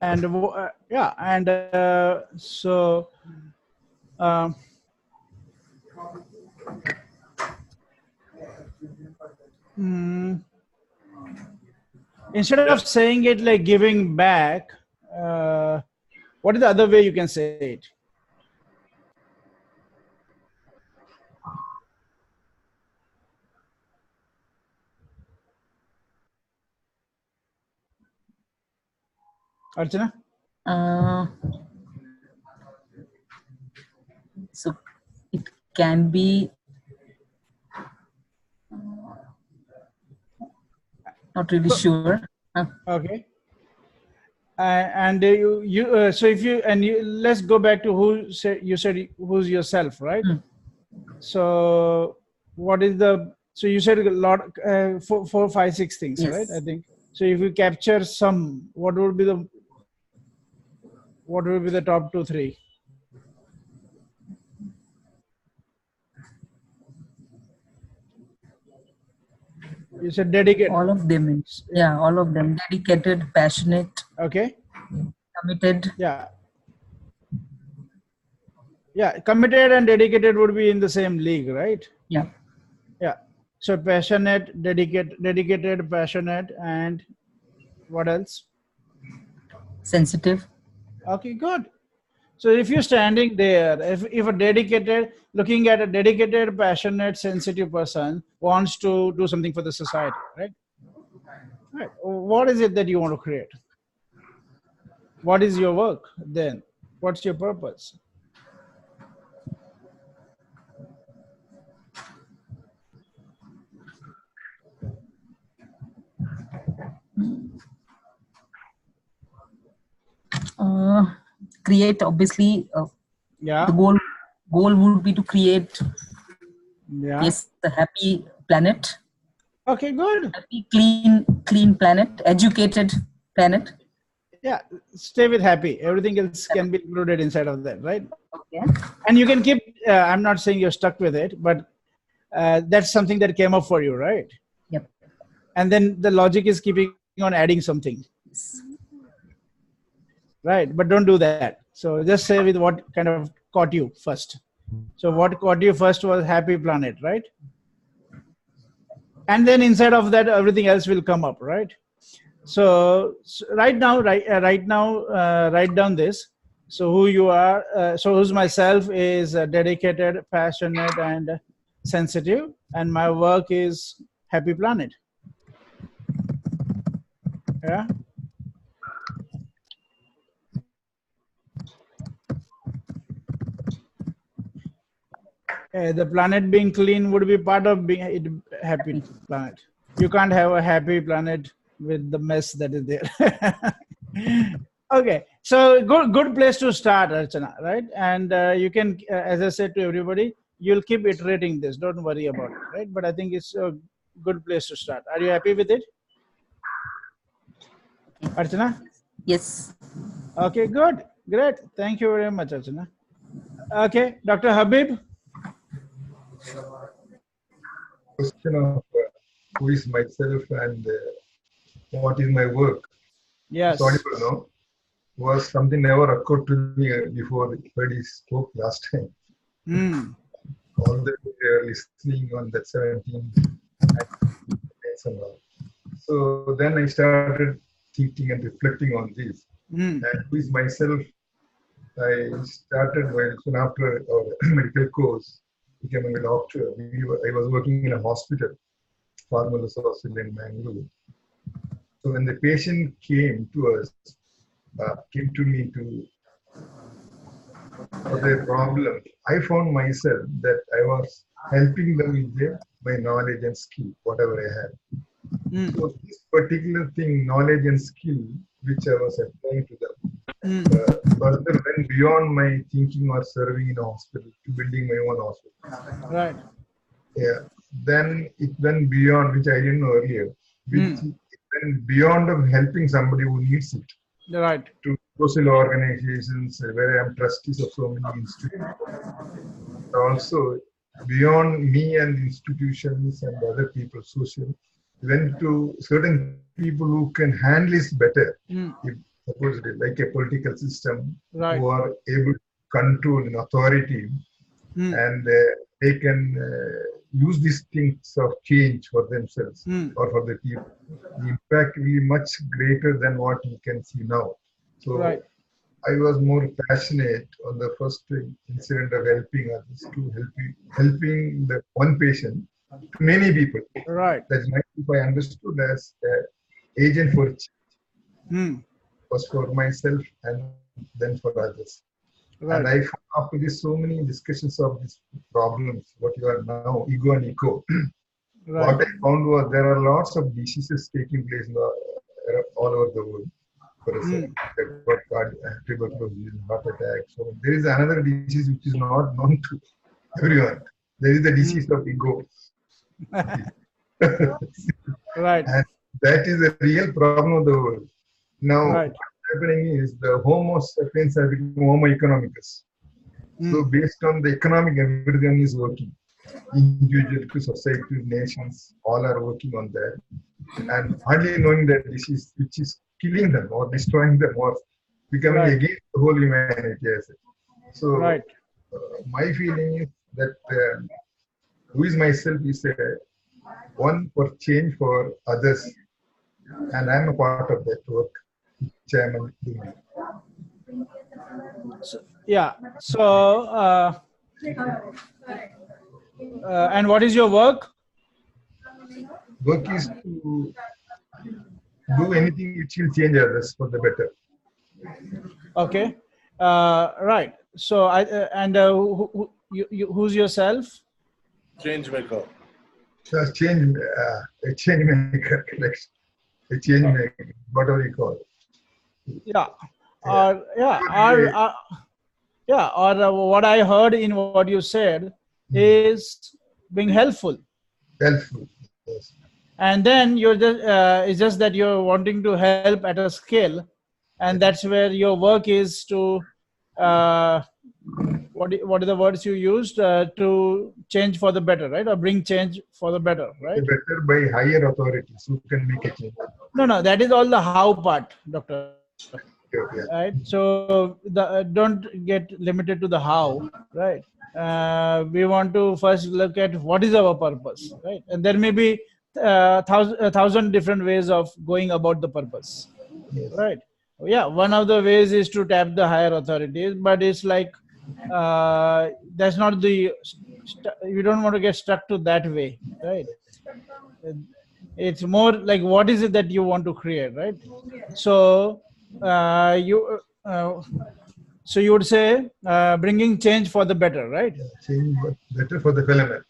And yeah, and so instead of saying it like giving back, what is the other way you can say it? Archana? So it can be not really sure. Okay. And so if you let's go back to who said you said who's yourself, right? So what is the, so you said a lot, 4, 5, 6 things, yes. Right? I think so. If you capture some, what would be the top 2, 3? You said dedicated. All of them. Yeah, all of them. Dedicated, passionate. Okay. Committed. Yeah. Yeah, committed and dedicated would be in the same league, right? Yeah. Yeah. So passionate, dedicated, passionate, and what else? Sensitive. Okay, good. So if you're standing there, if a dedicated, looking at a dedicated, passionate, sensitive person wants to do something for the society, right? Right. What is it that you want to create? What is your work then? What's your purpose? Create, obviously, yeah. The goal would be to create yes, a happy planet. Okay, good. Happy, clean planet, educated planet. Yeah, stay with happy. Everything else can be included inside of that, right? Okay. And you can keep, I'm not saying you're stuck with it, but that's something that came up for you, right? Yep. And then the logic is keeping on adding something. Yes. Right, but don't do that. So just say with what kind of caught you first. So what caught you first was happy planet, right? And then inside of that, everything else will come up, right? So right now, write down this. So who you are, so who's myself is dedicated, passionate, and sensitive, and my work is happy planet. Yeah. The planet being clean would be part of being a happy planet. You can't have a happy planet with the mess that is there. Okay, so good place to start, Archana, right? And you can, as I said to everybody, you'll keep iterating this. Don't worry about it, right? But I think it's a good place to start. Are you happy with it, Archana? Yes. Okay, good, great. Thank you very much, Archana. Okay, Dr. Habib. Question of who is myself and what is my work. Yes. Sorry for no. Was something never occurred to me before Freddie spoke last time. All the listening on that 17 and all. So then I started thinking and reflecting on this. And who is myself? I started soon after our medical course, becoming a doctor. I was working in a hospital, Farmers Hospital in Mangalore. So when the patient came to us, came to me to for their problem, I found myself that I was helping them with my knowledge and skill, whatever I had. So this particular thing, knowledge and skill, which I was applying to them, further went beyond my thinking or serving in a hospital to building my own hospital. Right. Yeah. Then it went beyond, which I didn't know earlier, which it went beyond of helping somebody who needs it. Right. To social organizations where I am trustees of so many institutions. Also, beyond me and institutions and other people, social, went to certain people who can handle this better. If supposedly, like a political system, right. who are able to control an authority, and they can use these things of change for themselves or for the people. The impact will be much greater than what we can see now. So right. I was more passionate on the first incident of helping others to helping the one patient to many people. Right. That's my, if I understood as agent for change. Was for myself and then for others. Right. And I found after this so many discussions of these problems, what you are now, ego and eco. Right. What I found was there are lots of diseases taking place in all over the world. For example, tuberculosis, heart attack. So there is another disease which is not known to everyone. There is the disease of ego. Right. And that is the real problem of the world. Now, what's happening is the Homo sapiens have become Homo economicus. So based on the economic, everything is working. Individual to society, nations, all are working on that. And hardly knowing that this is, which is killing them or destroying them or becoming against the whole humanity. So my feeling is that who is myself is one for change for others. And I'm a part of that work. So, yeah. So, and what is your work? Work is to do anything which will change others for the better. Okay. Right. So, who's yourself? Change maker. So change, a change maker, a change maker, whatever you call it. Yeah. Or what I heard in what you said is being helpful. Helpful, yes. And then you're just it's just that you're wanting to help at a scale, and that's where your work is to what are the words you used to change for the better, right? Or bring change for the better, right? The better by higher authorities who can make a change. No, that is all the how part, doctor. Okay. Right. So don't get limited to the how, right? We want to first look at what is our purpose, right? And there may be a thousand different ways of going about the purpose, right? Yeah, one of the ways is to tap the higher authorities, but it's like that's not the you don't want to get stuck to that way, right? It's more like what is it that you want to create, right? So so you would say bringing change for the better, right? Change better for the phenomenon.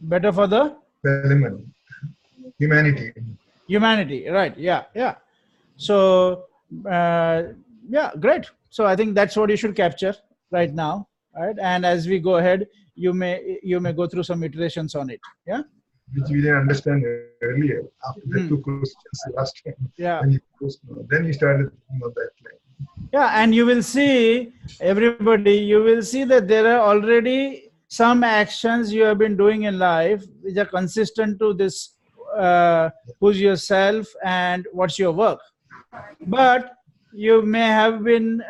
Better for the phenomenon. Humanity, right? Yeah. So yeah, great. So I think that's what you should capture right now, right? And as we go ahead, you may go through some iterations on it. Yeah. Which we didn't understand earlier. After the two questions last time, yeah. Then you started thinking of that line. Yeah, and you will see, everybody, you will see that there are already some actions you have been doing in life which are consistent to this who's yourself and what's your work. But you may have been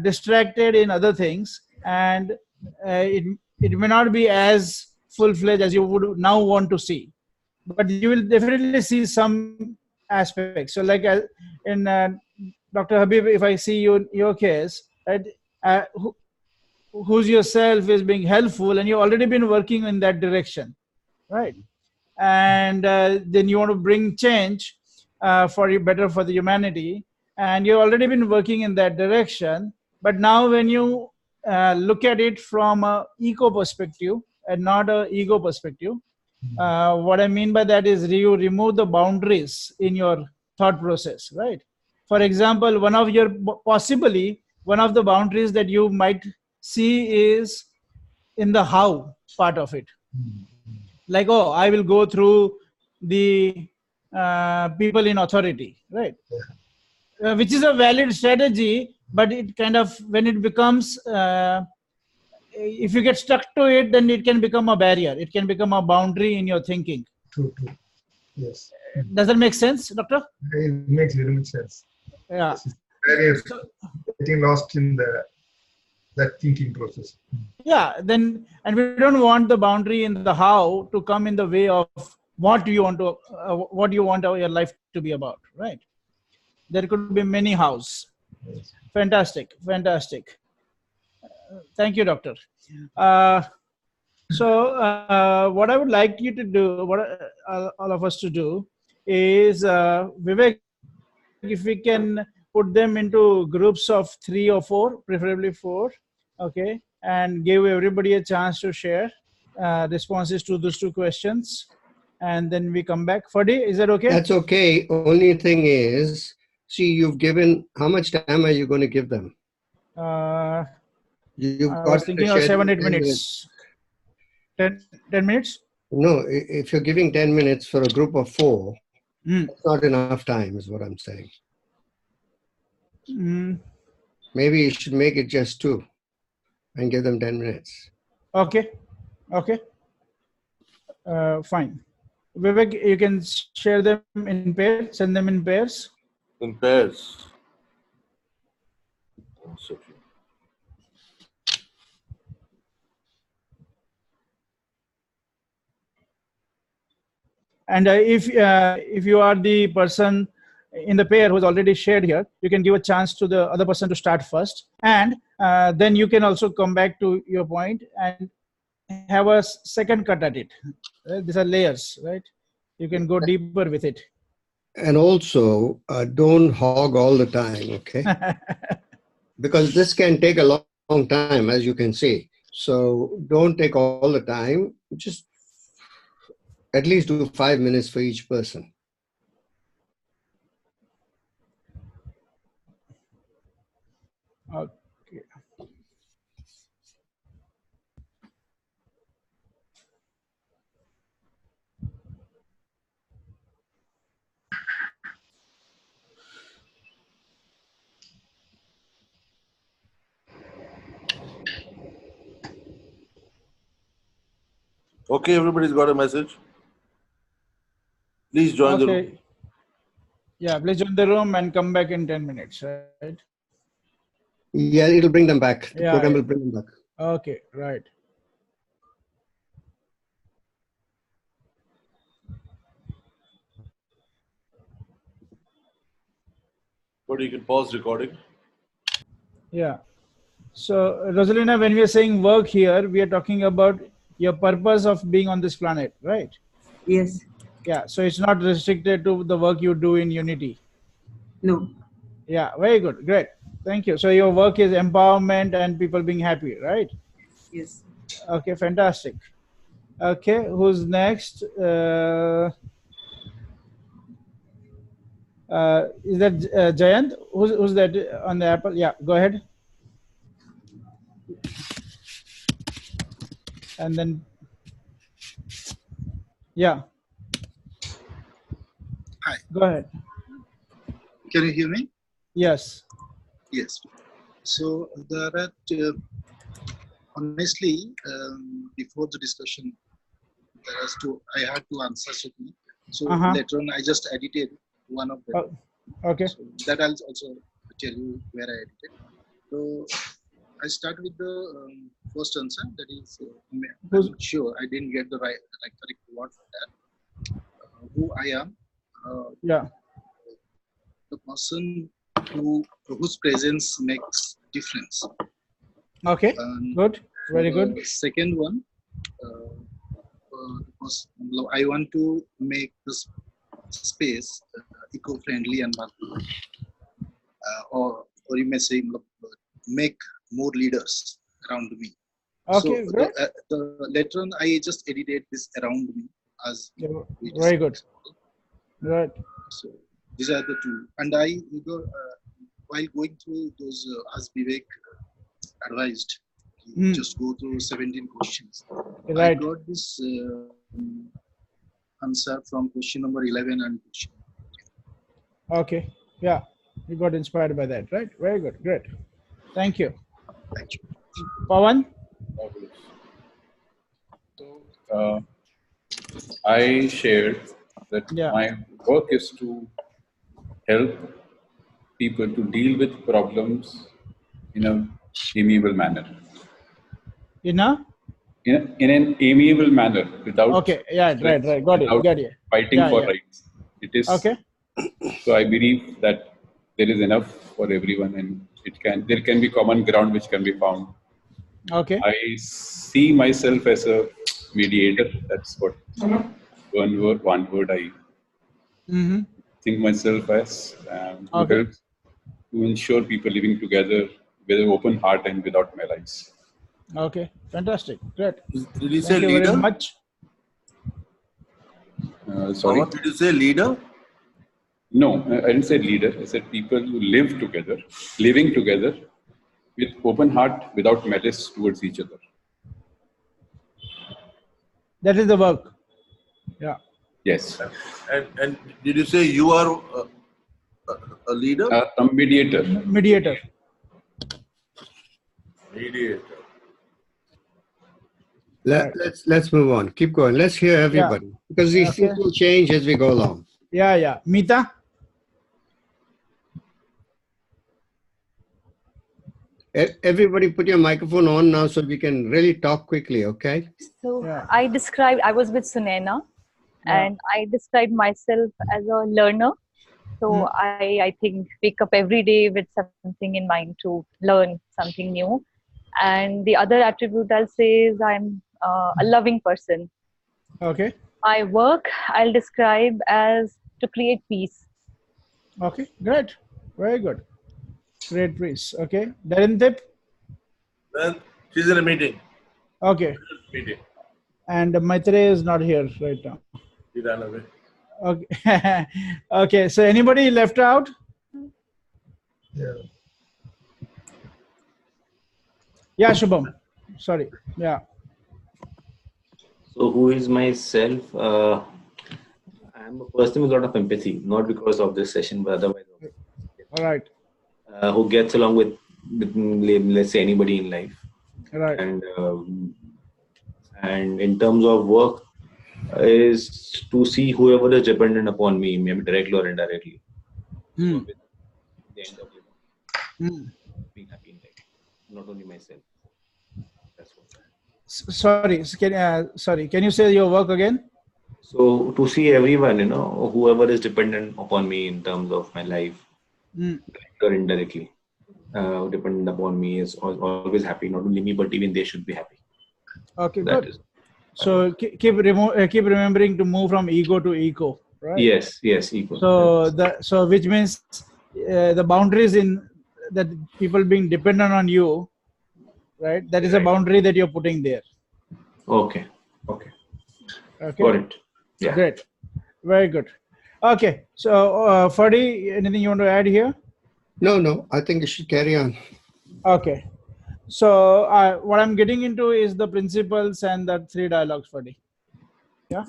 distracted in other things, and it may not be as full-fledged as you would now want to see, but you will definitely see some aspects. So like in Dr. Habib, if I see you in your case, right, who's yourself is being helpful, and you've already been working in that direction, right? And then you want to bring change better for the humanity, and you've already been working in that direction. But now when you look at it from a eco perspective and not a ego perspective. What I mean by that is you remove the boundaries in your thought process, right? For example, possibly one of the boundaries that you might see is in the how part of it. Like, oh, I will go through the people in authority, right? Which is a valid strategy, but it kind of, when it becomes, if you get stuck to it, then it can become a barrier. It can become a boundary in your thinking. True. Yes. Does that make sense, Doctor? It makes very much sense. Yeah. Barrier, getting lost in that thinking process. Yeah. Then, and we don't want the boundary in the how to come in the way of what you want your life to be about, right? There could be many hows. Fantastic. Thank you, Doctor. So what I would like you to do, what all of us to do, is Vivek, if we can put them into groups of 3 or 4, preferably 4, okay, and give everybody a chance to share responses to those 2 questions, and then we come back. Fadi, is that okay? That's okay. Only thing is, see, you've given, how much time are you going to give them? You've I got was thinking of 7-8 minutes. minutes. 10 minutes? No, if you're giving 10 minutes for a group of 4, that's not enough time, is what I'm saying. Maybe you should make it just 2 and give them 10 minutes. Okay. Fine. Vivek, you can share them in pairs, send them in pairs. In pairs. And if you are the person in the pair who's already shared here, you can give a chance to the other person to start first, and then you can also come back to your point and have a second cut at it. These are layers, right? You can go deeper with it. And also, don't hog all the time, okay? Because this can take a long time, as you can see. So don't take all the time. Just at least do 5 minutes for each person. Okay. Okay, everybody's got a message. Please join the room. Yeah, please join the room and come back in 10 minutes, right? Yeah, it'll bring them back. The program will bring them back. Okay, right. But you can pause recording. Yeah. So, Rosalina, when we are saying work here, we are talking about your purpose of being on this planet, right? Yes. Yeah. So it's not restricted to the work you do in Unity. No. Yeah. Very good. Great. Thank you. So your work is empowerment and people being happy, right? Yes. Okay. Fantastic. Okay. Who's next? Is that Jayant? Who's that on the Apple? Yeah. Go ahead. And then, yeah. Hi. Go ahead. Can you hear me? Yes. Yes. So there are, honestly, before the discussion, I had two answers with me. So later on, I just edited one of them. Okay. So that I'll also tell you where I edited. So I start with the first answer. That is, I'm not sure I didn't get the correct word for that. Who I am. Yeah. The person whose presence makes difference. Okay. Good. Very good. Second one, I want to make this space eco-friendly and or you may say make more leaders. around me. Okay, So great. the later on, I just edited this around me as Yeah, we very discussed. good. Right. So these are the two. And I, while going through those, as Vivek advised, just go through 17 questions. I Right. got this answer from question number 11 and question. Okay. Yeah. You got inspired by that, right? Very good. Great. Thank you. Thank you. Pawan? So, I shared that my work is to help people to deal with problems in an amiable manner. In a? In an amiable manner, without Okay. Yeah. stress, Right. Got it. without Got it. fighting Yeah. for Yeah. rights. It is. Okay. So I believe that there is enough for everyone, and there can be common ground which can be found. Okay. I see myself as a mediator. That's what one word I think myself as, who Okay. helps to ensure people living together with an open heart and without malice. Okay. Fantastic. Great. Did you say Thank you very leader? much. Sorry? Did you say leader? No, I didn't say leader. I said people who live together, living together with open heart, without malice towards each other. That is the work. Yeah. Yes. And did you say you are a leader? A mediator. Mediator. Mediator. Let's move on. Keep going. Let's hear everybody because these things will change as we go along. Yeah. Yeah. Meeta? Everybody put your microphone on now so we can really talk quickly, okay? So I was with Sunena and I described myself as a learner. So I think wake up every day with something in mind to learn something new. And the other attribute I'll say is I'm a loving person. Okay. My work I'll describe as to create peace. Okay. Great. Very good. Great praise. Okay. Darintip? Well, she's in a meeting. Okay. Meeting. And Maitre is not here right now. She ran away. Okay. Okay. So anybody left out? Yeah. Yeah, Shubham. Sorry. Yeah. So who is myself? I'm a person with a lot of empathy, not because of this session, but otherwise. All right. Who gets along with let's say anybody in life. Right. And in terms of work, is to see whoever is dependent upon me, maybe directly or indirectly. So with the end of living, being happy in life, not only myself. That's what. Sorry. Can you say your work again? So to see everyone, whoever is dependent upon me in terms of my life, directly or indirectly, dependent upon me is always happy. Not only me, but even they should be happy. Okay, good. So keep remembering to move from ego to eco, right? Yes, ego. So which means the boundaries in that people being dependent on you, right? That is a boundary that you're putting there. Okay. Got it. Yeah. Great. Very good. Okay. So Fadi, anything you want to add here? No. I think you should carry on. Okay. So what I'm getting into is the principles and the 3 dialogues, Fadi. Yeah.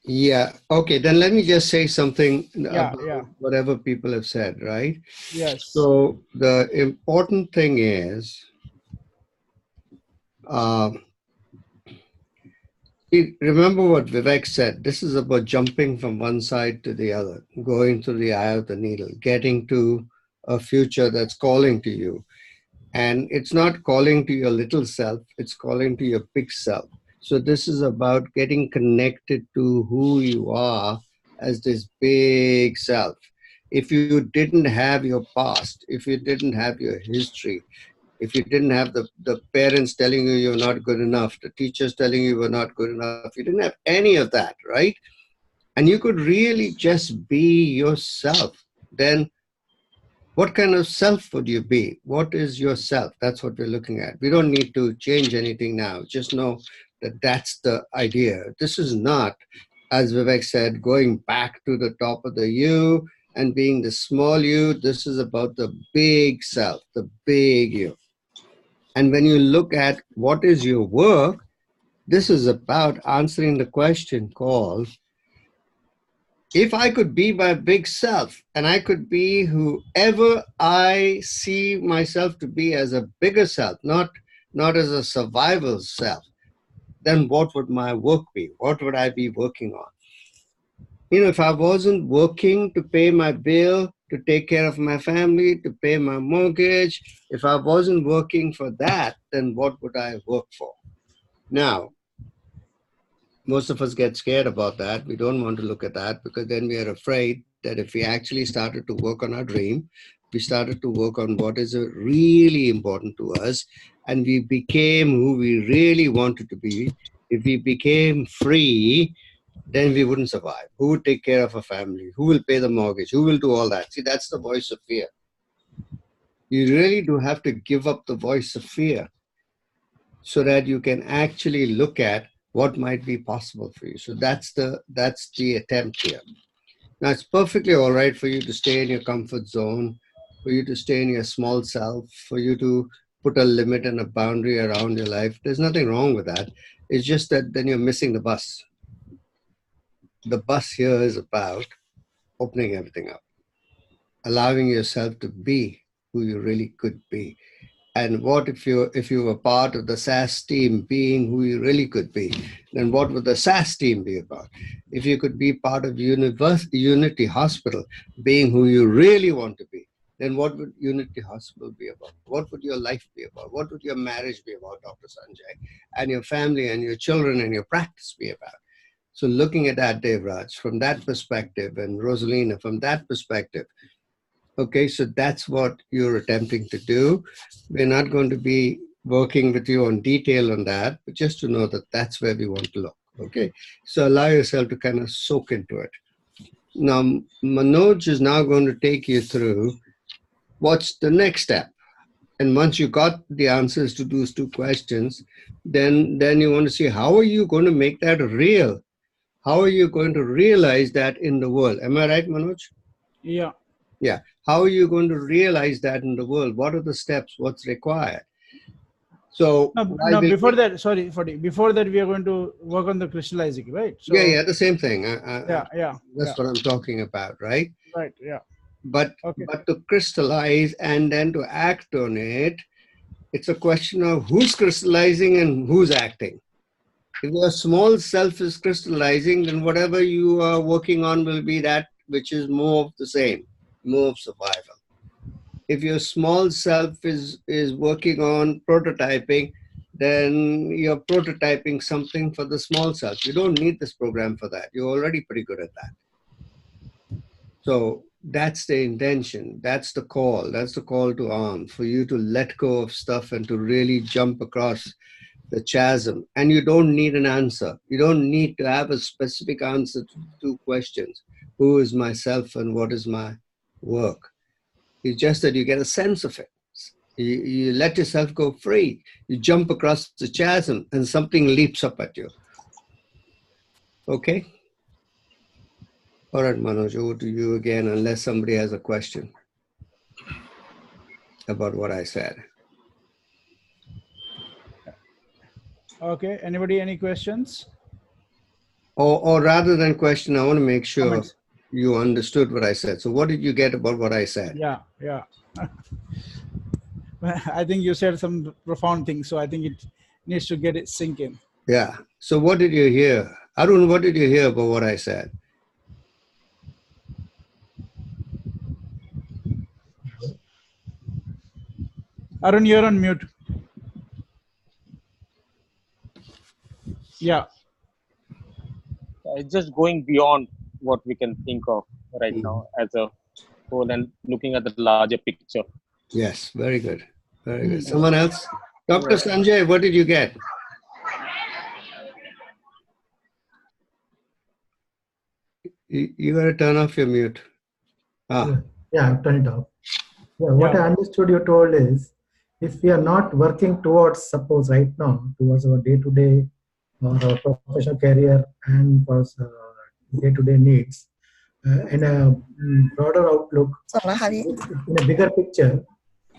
Yeah. Okay. Then let me just say something about yeah. whatever people have said, right? Yes. So the important thing is, remember what Vivek said. This is about jumping from one side to the other, going through the eye of the needle, getting to a future that's calling to you. And it's not calling to your little self, it's calling to your big self. So this is about getting connected to who you are as this big self. If you didn't have your past, if you didn't have your history, if you didn't have the parents telling you you're not good enough, the teachers telling you you're not good enough, you didn't have any of that, right? And you could really just be yourself, then What kind of self would you be? What is your self? That's what we're looking at. We don't need to change anything now. Just know that that's the idea. This is not, as Vivek said, going back to the top of the U and being the small you. This is about the big self, the big you. And when you look at what is your work, this is about answering the question called, if I could be my big self and I could be whoever I see myself to be as a bigger self, not as a survival self, then what would my work be? What would I be working on? If I wasn't working to pay my bill, to take care of my family, to pay my mortgage, if I wasn't working for that, then what would I work for? Now, most of us get scared about that. We don't want to look at that because then we are afraid that if we actually started to work on our dream, we started to work on what is really important to us, and we became who we really wanted to be. If we became free, then we wouldn't survive. Who would take care of a family? Who will pay the mortgage? Who will do all that? See, that's the voice of fear. You really do have to give up the voice of fear so that you can actually look at what might be possible for you. So that's the attempt here. Now, it's perfectly all right for you to stay in your comfort zone, for you to stay in your small self, for you to put a limit and a boundary around your life. There's nothing wrong with that. It's just that then you're missing the bus. The bus here is about opening everything up, allowing yourself to be who you really could be. And what if you were part of the SAS team being who you really could be? Then what would the SAS team be about? If you could be part of Unity Hospital being who you really want to be, then what would Unity Hospital be about? What would your life be about? What would your marriage be about, Dr. Sanjay? And your family and your children and your practice be about? So looking at that, Devraj, from that perspective, and Rosalina, from that perspective, okay, so that's what you're attempting to do. We're not going to be working with you on detail on that, but just to know that that's where we want to look, okay? So allow yourself to kind of soak into it. Now, Manoj is now going to take you through what's the next step. And once you got the answers to those two questions, then you want to see how are you going to make that real? How are you going to realize that in the world? Am I right, Manoj? Yeah. Yeah. How are you going to realize that in the world? What are the steps? What's required? So no, before that, before that, we are going to work on the crystallizing, right? So, yeah, the same thing. That's what I'm talking about, right? Right. Yeah. But to crystallize and then to act on it, it's a question of who's crystallizing and who's acting. If your small self is crystallizing, then whatever you are working on will be that which is more of the same, more of survival. If your small self is working on prototyping, then you're prototyping something for the small self. You don't need this program for that. You're already pretty good at that. So that's the intention. That's the call. That's the call to arms, for you to let go of stuff and to really jump across the chasm. And you don't need an answer. You don't need to have a specific answer to two questions. Who is myself and what is my work? It's just that you get a sense of it. You let yourself go free. You jump across the chasm and something leaps up at you. Okay? All right, Manoj, over to you again, unless somebody has a question about what I said. Okay. Anybody, any questions? Or rather than question, I want to make sure you understood what I said. So what did you get about what I said? Yeah. I think you said some profound things, so I think it needs to get it sink in. Yeah. So what did you hear? Arun, what did you hear about what I said? Arun, you're on mute. Yeah. It's just going beyond what we can think of right now as a whole and looking at the larger picture. Yes, very good. Very good. Someone else? Dr. Sanjay, what did you get? You got to turn off your mute. Yeah, I've turned it off. what I understood you told is, if we are not working towards, suppose right now, towards our day-to-day or our professional career and for day-to-day needs, in a broader outlook, in a bigger picture,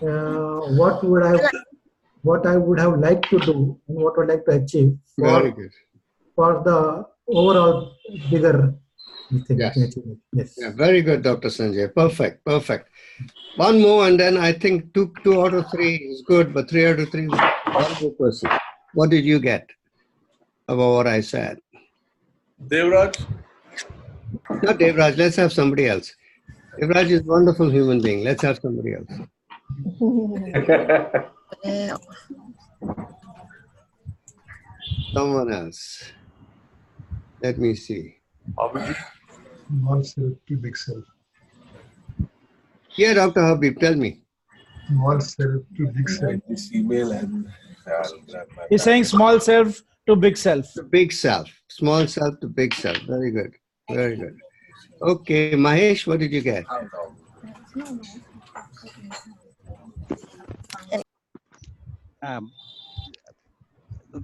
what I would have liked to do and what I would like to achieve Very good. for the overall bigger thing. Yes. Yes. Yeah, very good, Dr. Sanjay. Perfect, perfect. One more, and then I think two out of three is good, but 3 out of 3 is one more person. What did you get about what I said? Devraj? Not Devraj, let's have somebody else. Devraj is a wonderful human being. Let's have somebody else. Someone else. Let me see. Small self to big self. Yeah, Dr. Habib, tell me. Small self to big self. This email and I'll grab my He's saying small self to big self. To big self. Small self to big self. Very good. Very good. Okay, Mahesh, what did you get?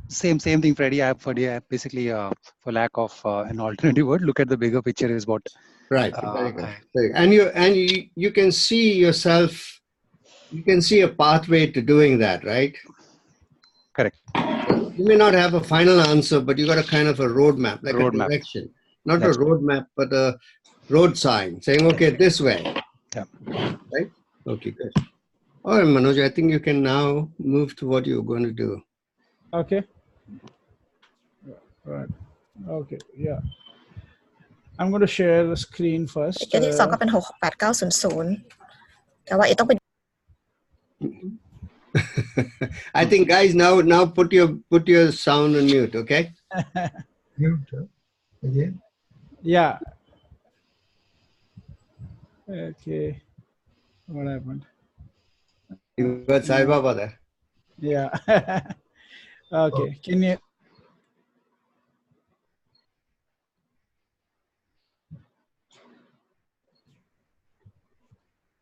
Same thing, Freddie. Basically, for lack of an alternative word, look at the bigger picture is what. Right. Very good. Very good. And you can see yourself. You can see a pathway to doing that, right? Correct. You may not have a final answer, but you got a kind of a roadmap, like a direction. Not That's a roadmap, but a road sign saying, okay, this way. Yeah. Right? Okay, good. All right, Manoj, I think you can now move to what you're going to do. Okay. Right. Okay. Yeah. I'm going to share the screen first. เดี๋ยวที่สองก็เป็น66900แต่ว่าต้องเป็น I think, guys, now put your sound on mute, okay? Mute again. Yeah. Okay. What happened? You got Sai Baba there. Yeah. Okay. Can you?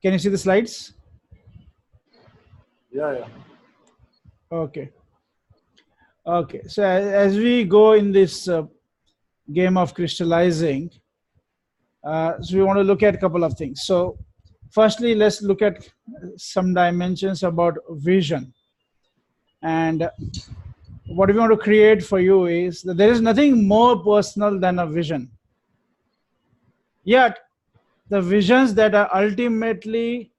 Can you see the slides? Yeah. Okay. Okay. So as we go in this game of crystallizing, so we want to look at a couple of things. So firstly, let's look at some dimensions about vision. And what we want to create for you is that there is nothing more personal than a vision. Yet, the visions that are ultimately,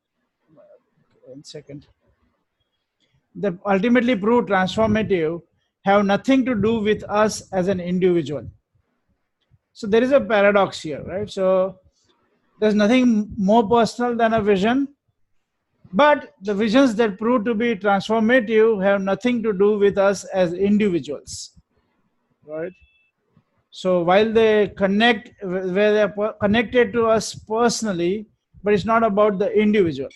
that ultimately prove transformative have nothing to do with us as an individual. So there is a paradox here, right? So there's nothing more personal than a vision, but the visions that prove to be transformative have nothing to do with us as individuals, right? So while they connect, where they're connected to us personally, but it's not about the individual.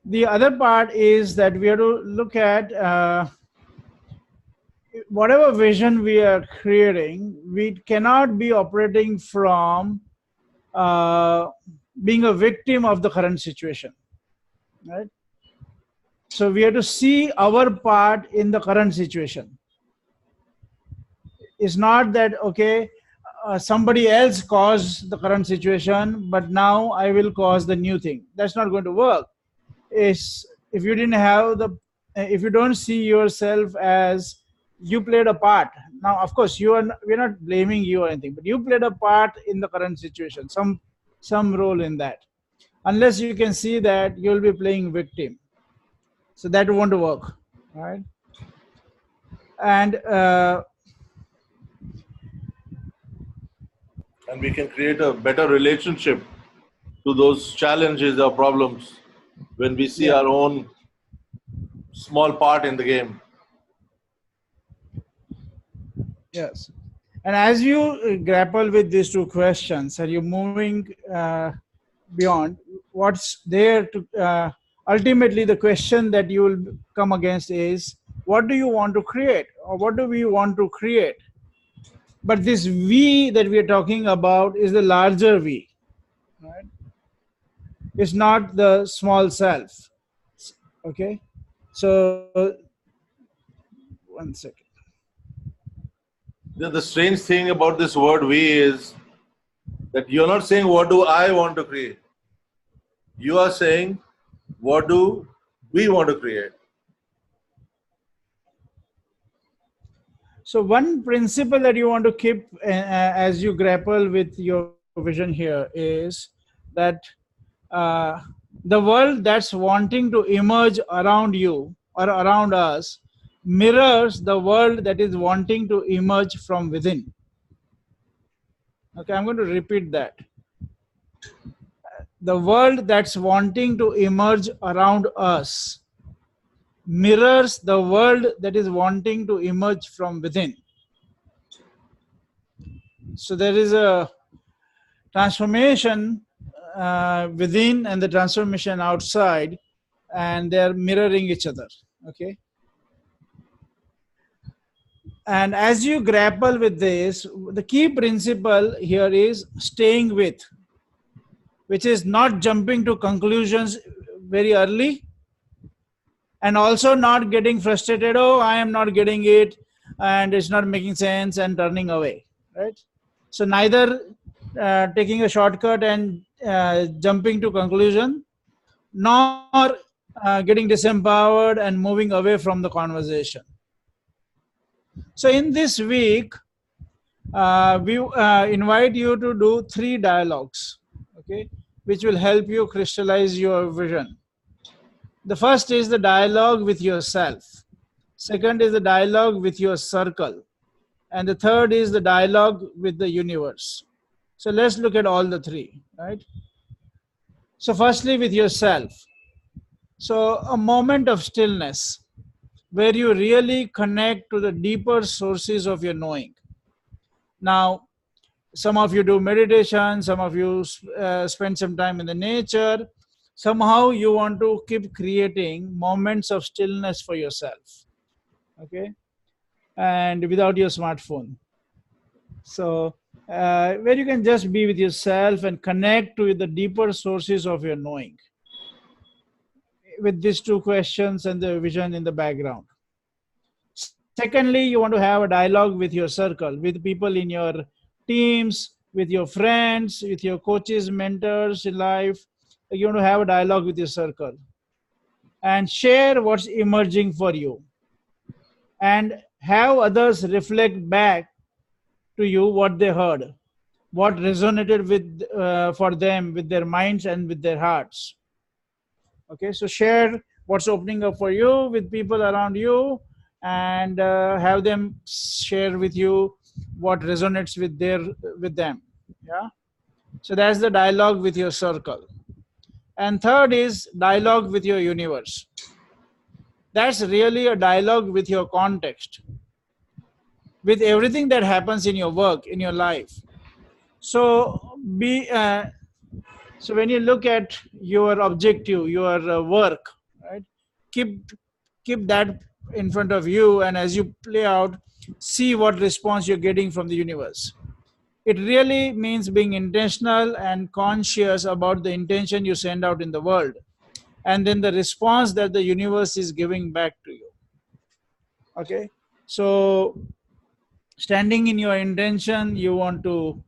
The other part is that we have to look at whatever vision we are creating, we cannot be operating from being a victim of the current situation, right? So we have to see our part in the current situation. It's not that, okay, somebody else caused the current situation, but now I will cause the new thing. That's not going to work. If you didn't have if you don't see yourself as you played a part. Now, of course, we're not blaming you or anything, but you played a part in the current situation, some role in that. Unless you can see that, you'll be playing victim. So that won't work, right? And we can create a better relationship to those challenges or problems when we see our own small part in the game. Yes. And as you grapple with these two questions, are you moving beyond what's there to ultimately the question that you will come against is, what do you want to create, or what do we want to create? But this we that we are talking about is the larger we, right? It's not the small self. Okay, so one second. The strange thing about this word we is that you're not saying what do I want to create. You are saying what do we want to create. So one principle that you want to keep as you grapple with your vision here is that uh, the world that's wanting to emerge around you or around us mirrors the world that is wanting to emerge from within. Okay, I'm going to repeat that. The world that's wanting to emerge around us mirrors the world that is wanting to emerge from within. So there is a transformation within and the transformation outside, and they are mirroring each other. Okay. And as you grapple with this, the key principle here is staying with, which is not jumping to conclusions very early, and also not getting frustrated. Oh, I am not getting it, and it's not making sense, and turning away. Right. So neither taking a shortcut and jumping to conclusion, nor getting disempowered and moving away from the conversation. So in this week, we invite you to do 3 dialogues, okay, which will help you crystallize your vision. The first is the dialogue with yourself. Second is the dialogue with your circle. And the third is the dialogue with the universe. So let's look at all the 3, right? So firstly, with yourself. So a moment of stillness where you really connect to the deeper sources of your knowing. Now, some of you do meditation, some of you spend some time in the nature. Somehow you want to keep creating moments of stillness for yourself, okay? And without your smartphone. So where you can just be with yourself and connect to the deeper sources of your knowing, with these 2 questions and the vision in the background. Secondly, you want to have a dialogue with your circle, with people in your teams, with your friends, with your coaches, mentors in life. You want to have a dialogue with your circle and share what's emerging for you, and have others reflect back to you what they heard, what resonated with for them, with their minds and with their hearts. Okay, so share what's opening up for you with people around you, and have them share with you what resonates with them. Yeah, so that's the dialogue with your circle. And third is dialogue with your universe. That's really a dialogue with your context, with everything that happens in your work, in your life. So so when you look at your objective, your work, right, keep that in front of you, and as you play out, see what response you're getting from the universe. It really means being intentional and conscious about the intention you send out in the world, and then the response that the universe is giving back to you. Okay, so standing in your intention, you want to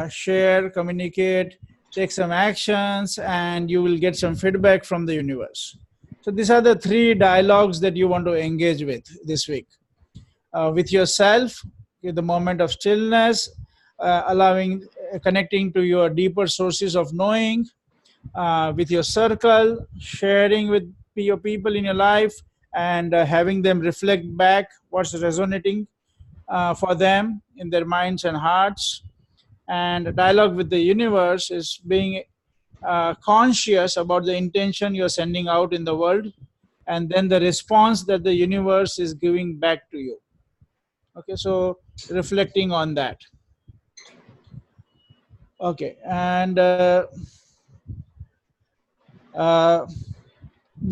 share, communicate, take some actions, and you will get some feedback from the universe. So these are the 3 dialogues that you want to engage with this week. With yourself, with the moment of stillness, connecting to your deeper sources of knowing, with your circle, sharing with your people in your life, and having them reflect back what's resonating for them in their minds and hearts. And dialogue with the universe is being conscious about the intention you're sending out in the world, and then the response that the universe is giving back to you. Okay, so reflecting on that. Okay, and the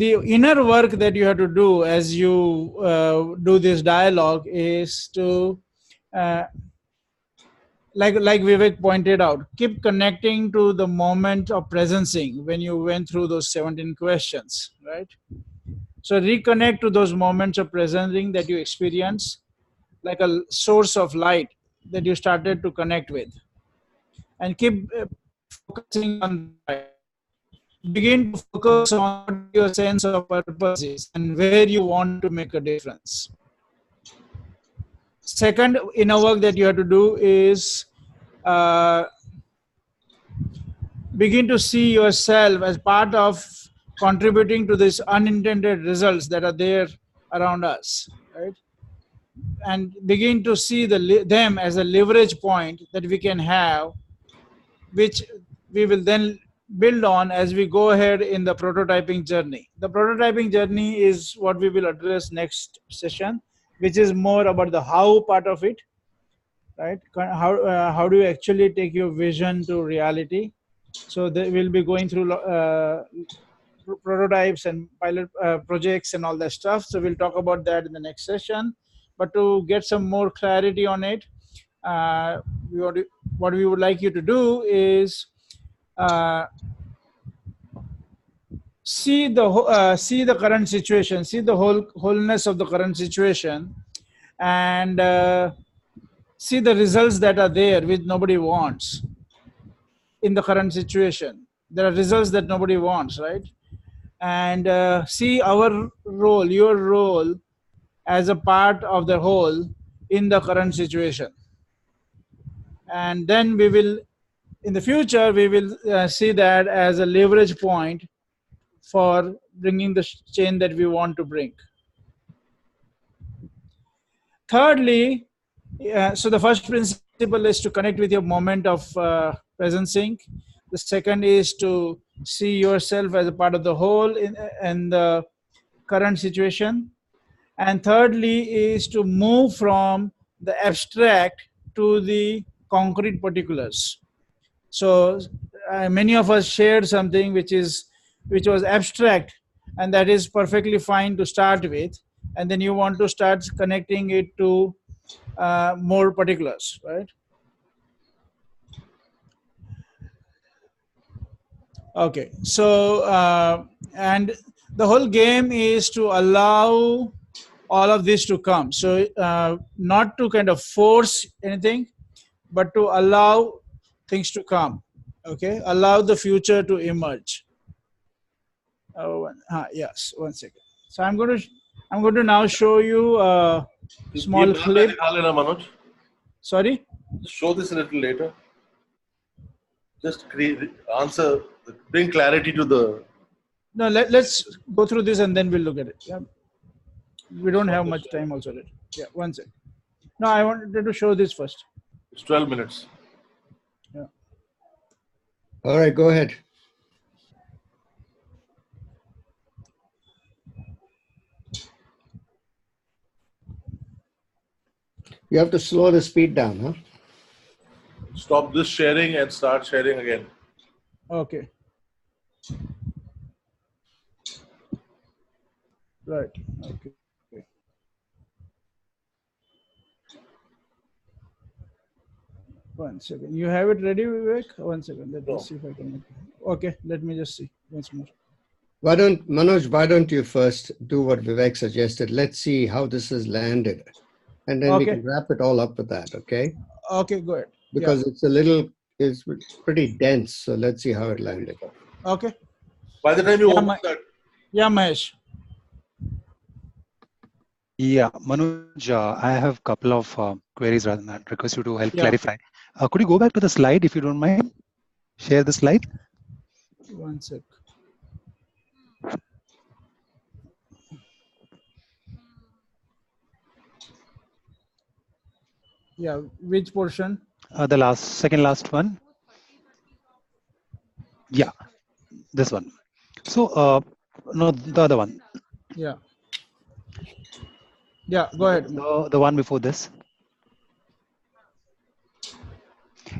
inner work that you have to do as you do this dialogue is to like Vivek pointed out, keep connecting to the moment of presencing when you went through those 17 questions, right? So reconnect to those moments of presencing that you experience, like a source of light that you started to connect with, and keep focusing on that light. Begin to focus on what your sense of purpose is and where you want to make a difference. Second inner work that you have to do is begin to see yourself as part of contributing to these unintended results that are there around us, right? And begin to see them as a leverage point that we can have, which we will then build on as we go ahead in the prototyping journey. The prototyping journey is what we will address next session, which is more about the how part of it, right? How do you actually take your vision to reality? So we'll be going through prototypes and pilot projects and all that stuff. So we'll talk about that in the next session. But to get some more clarity on it, what we would like you to do is see the current situation, see the wholeness of the current situation, and see the results that are there which nobody wants in the current situation. There are results that nobody wants, right? And see our role, your role as a part of the whole in the current situation. And then we will, in the future, we will see that as a leverage point for bringing the change that we want to bring. Thirdly, so the first principle is to connect with your moment of presencing. The second is to see yourself as a part of the whole in the current situation. And thirdly is to move from the abstract to the concrete particulars. So many of us shared something which was abstract, and that is perfectly fine to start with, and then you want to start connecting it to more particulars, right? Okay, so and the whole game is to allow all of this to come. So not to kind of force anything, but to allow things to come. Okay, allow the future to emerge. Yes, 1 second. So I'm going to now show you a small clip. Sorry? Show this a little later. Just answer, bring clarity to the. No, let's go through this and then we'll look at it. Yeah. We don't have much time also. Yeah, 1 second. No, I wanted to show this first. It's 12 minutes. Yeah. All right, go ahead. You have to slow the speed down, huh? Stop this sharing and start sharing again. Okay. Right. Okay. 1 second. You have it ready, Vivek? 1 second. Let me see if I can. Okay. Let me just see once more. Manoj, why don't you first do what Vivek suggested? Let's see how this has landed. And then we can wrap it all up with that, okay? Okay, go ahead. Because it's pretty dense. So let's see how it landed. Okay. By the time you open that. Yeah, Mahesh. Yeah, Manoj, I have a couple of queries rather than that. Request you to help clarify. Could you go back to the slide if you don't mind? Share the slide. 1 sec. Yeah, which portion? The second last one. Yeah, this one. So, no, the other one. Yeah. Yeah, go ahead. The one before this.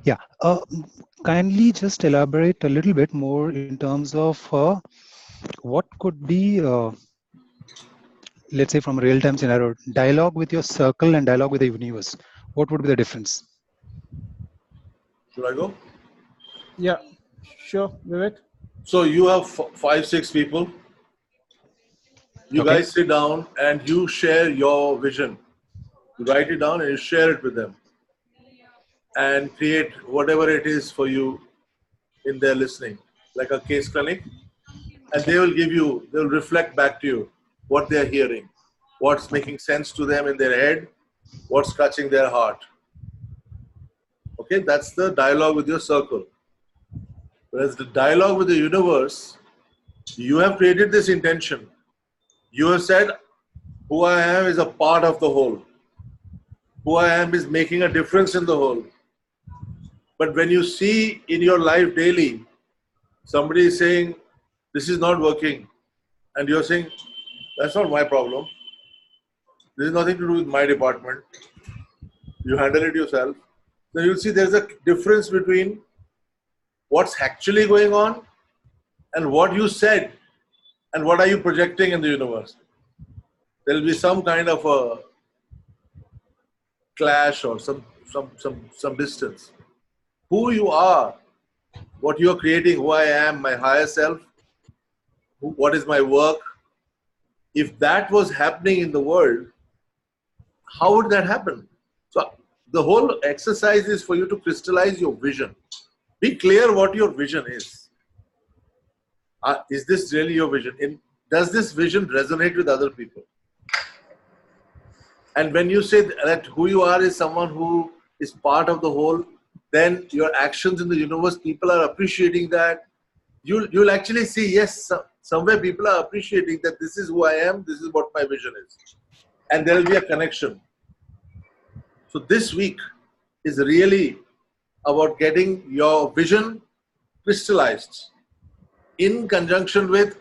Yeah. Kindly just elaborate a little bit more in terms of what could be, let's say, from a real-time scenario, dialogue with your circle and dialogue with the universe. What would be the difference? Should I go? Yeah, sure, Vivek. So you have 5-6 people. You Okay. guys sit down and you share your vision. You write it down and you share it with them and create whatever it is for you in their listening, like a case clinic. And they will give you, they'll reflect back to you what they're hearing, what's making sense to them in their head, what's touching their heart. Okay, that's the dialogue with your circle. Whereas the dialogue with the universe, you have created this intention. You have said, who I am is a part of the whole. Who I am is making a difference in the whole. But when you see in your life daily, somebody is saying, this is not working, and you're saying, that's not my problem. This is nothing to do with my department. You handle it yourself. Then you'll see there's a difference between what's actually going on and what you said and what are you projecting in the universe. There'll be some kind of a clash or some distance. Who you are, what you're creating, who I am, my higher self, what is my work. If that was happening in the world, how would that happen? So the whole exercise is for you to crystallize your vision. Be clear what your vision is. Is this really your vision? Does this vision resonate with other people? And when you say that who you are is someone who is part of the whole, then your actions in the universe, people are appreciating that. You'll actually see, yes, somewhere people are appreciating that this is who I am, this is what my vision is. And there will be a connection. So this week is really about getting your vision crystallized in conjunction with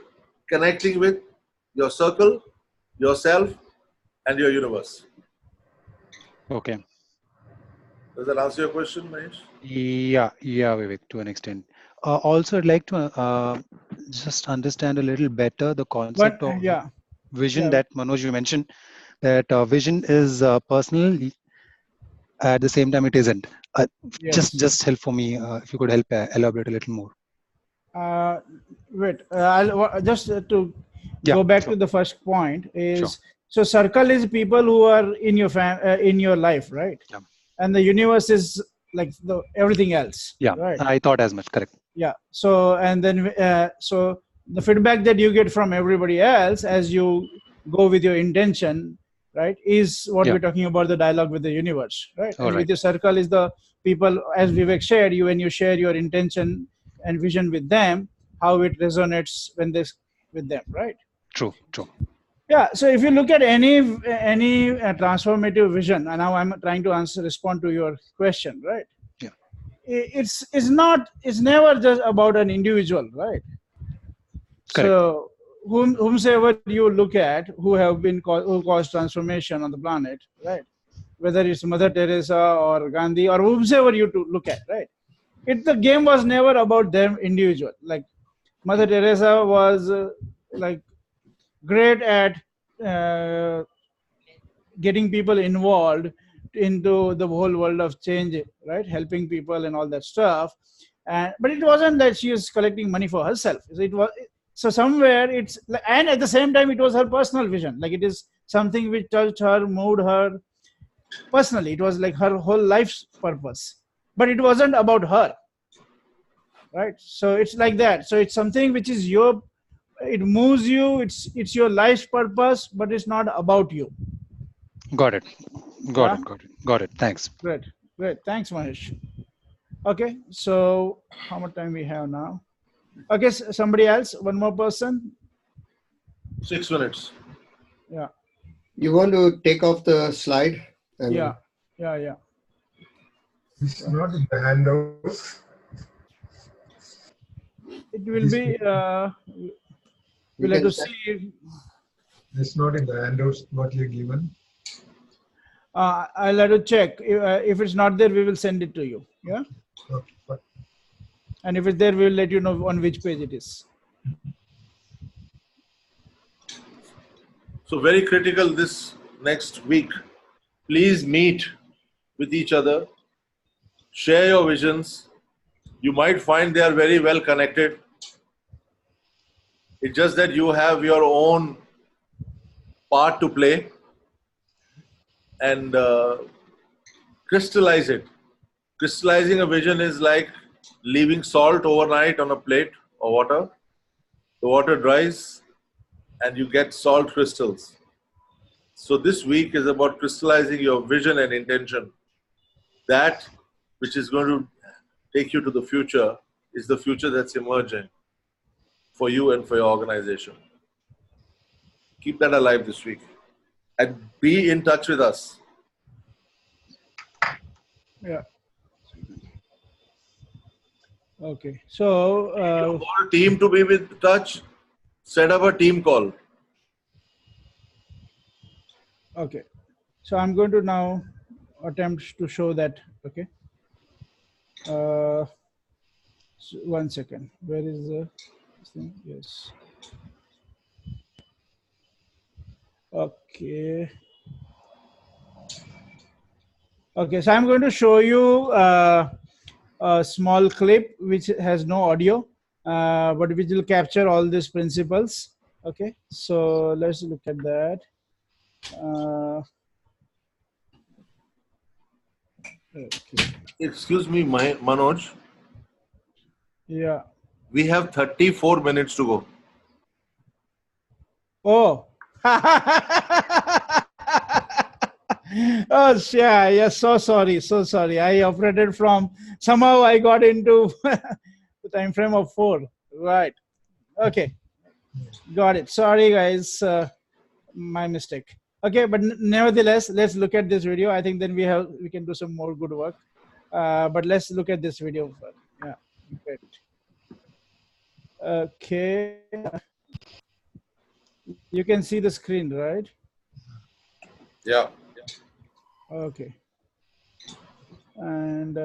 connecting with your circle, yourself, and your universe. Okay. Does that answer your question, Mahesh? Yeah, Vivek, to an extent. Also, I'd like to just understand a little better the concept of vision that Manoj you mentioned. That vision is personal. At the same time, it isn't. Just help for me if you could help elaborate a little more. Wait, I'll just to go back to the first point is so circle is people who are in your in your life, right? Yeah. And the universe is like the everything else. Yeah, right? I thought as much. Correct. Yeah. So and then so the feedback that you get from everybody else as you go with your intention, right, is what we're talking about, the dialogue with the universe, right? And with your circle is the people, as Vivek shared, when you share your intention and vision with them, how it resonates when this with them, right? True. Yeah. So if you look at any transformative vision, and now I'm trying to respond to your question, right? Yeah. It's never just about an individual, right? Correct. So whomsoever you look at who have been who caused transformation on the planet, right? Whether it's Mother Teresa or Gandhi or whomsoever you to look at, right? The game was never about them individual. Like Mother Teresa was like great at getting people involved into the whole world of change, right? Helping people and all that stuff. But it wasn't that she was collecting money for herself. It was so somewhere it's, and at the same time it was her personal vision. Like it is something which touched her, moved her personally. It was like her whole life's purpose, but it wasn't about her, right? So it's like that. So it's something which is it moves you. It's your life's purpose, but it's not about you. Got it. Thanks. Great. Thanks, Mahesh. Okay, so how much time we have now? Okay, somebody else, one more person. 6 minutes. Yeah. You want to take off the slide? Yeah. It's not in the handouts. It will be. We'll have to see. It's not in the handouts what you're given. I'll have to check. If it's not there, we will send it to you. Yeah. Okay. Fine. And if it's there, we will let you know on which page it is. So very critical this next week. Please meet with each other. Share your visions. You might find they are very well connected. It's just that you have your own part to play, and crystallize it. Crystallizing a vision is like leaving salt overnight on a plate or water. The water dries and you get salt crystals. So this week is about crystallizing your vision and intention. That which is going to take you to the future is the future that's emerging for you and for your organization. Keep that alive this week and be in touch with us. Yeah. Okay. So your whole team to be with touch, set up a team call. Okay. So I'm going to now attempt to show that. Okay. So 1 second. Where is the thing? Yes. Okay. Okay. So I'm going to show you a small clip which has no audio, but which will capture all these principles. Okay. So let's look at that. Okay. Excuse me, Manoj. Yeah. We have 34 minutes to go. Oh. Oh, yeah. Yes. So sorry. So sorry. I operated from, somehow I got into the time frame of 4. Right. Okay. Got it. Sorry, guys. My mistake. Okay. But nevertheless, let's look at this video. I think then we can do some more good work. But let's look at this video first. Yeah. Great. Okay. You can see the screen, right? Yeah. Okay. And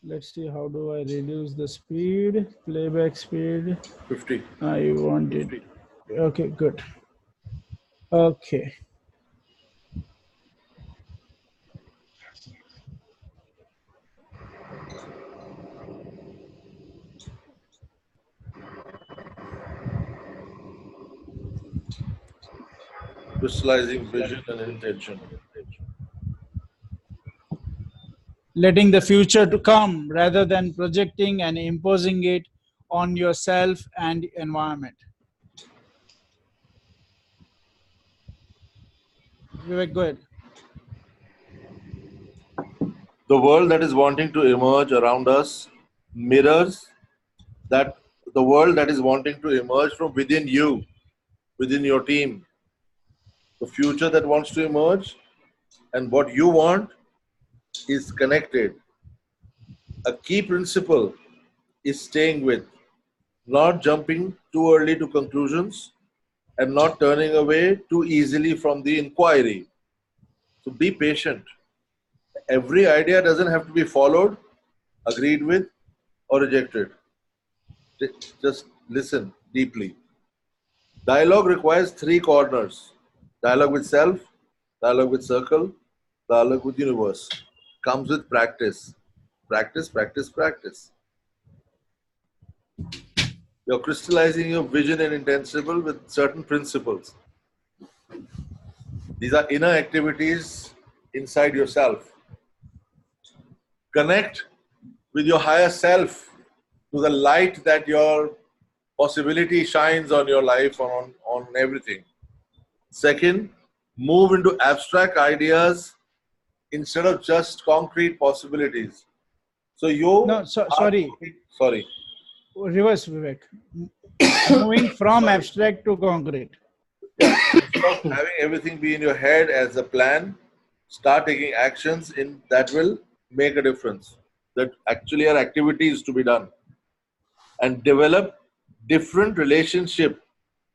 let's see, how do I reduce the speed? Playback speed. 50. I want it. Okay, good. Okay. Crystallizing vision and intention. Letting the future to come rather than projecting and imposing it on yourself and environment. Vivek, go ahead. The world that is wanting to emerge around us mirrors that the world that is wanting to emerge from within you, within your team. The future that wants to emerge and what you want is connected. A key principle is staying with, not jumping too early to conclusions and not turning away too easily from the inquiry. So be patient. Every idea doesn't have to be followed, agreed with, or rejected. Just listen deeply. Dialogue requires 3 corners: dialogue with self, dialogue with circle, dialogue with universe. Comes with practice. Practice, practice, practice. You're crystallizing your vision and intensible with certain principles. These are inner activities inside yourself. Connect with your higher self, to the light that your possibility shines on your life, on everything. Second, move into abstract ideas instead of just concrete possibilities. So you... No, sorry. Sorry. Reverse, Vivek. Moving from abstract to concrete. Yeah. Instead of having everything be in your head as a plan, start taking actions that will make a difference, that actually are activities to be done. And develop different relationship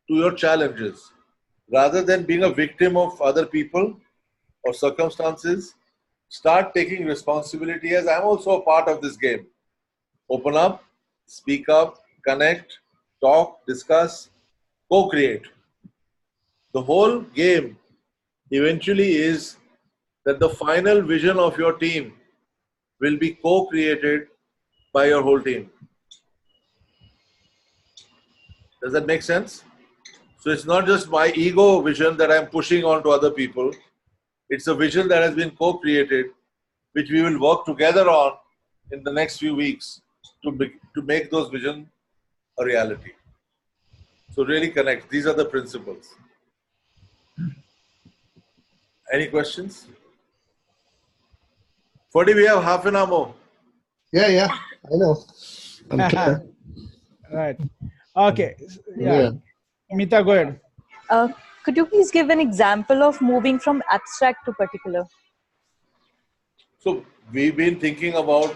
to your challenges. Rather than being a victim of other people or circumstances, start taking responsibility as I'm also a part of this game. Open up, speak up, connect, talk, discuss, co-create. The whole game eventually is that the final vision of your team will be co-created by your whole team. Does that make sense? So it's not just my ego vision that I'm pushing on to other people. It's a vision that has been co-created, which we will work together on in the next few weeks to make those visions a reality. So really connect. These are the principles. Any questions? Fody, we have half an hour more. Yeah, I know. I'm clear. Right. Okay. Yeah. Mita, go ahead. Could you please give an example of moving from abstract to particular? So we've been thinking about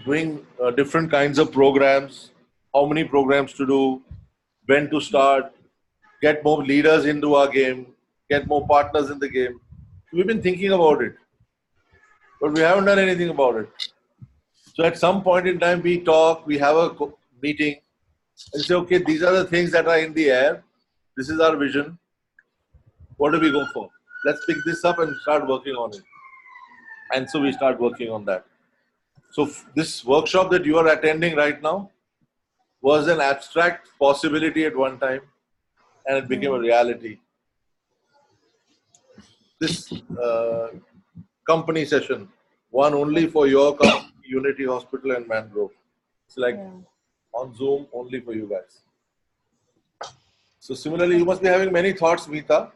doing different kinds of programs, how many programs to do, when to start, get more leaders into our game, get more partners in the game. We've been thinking about it, but we haven't done anything about it. So at some point in time, we talk, we have a meeting and say, okay, these are the things that are in the air. This is our vision. What do we go for? Let's pick this up and start working on it. And so we start working on that. So this workshop that you are attending right now was an abstract possibility at one time, and it became a reality. This company session, one only for your company, Unity Hospital and Mangrove. It's like on Zoom only for you guys. So similarly, you must be having many thoughts, Meeta,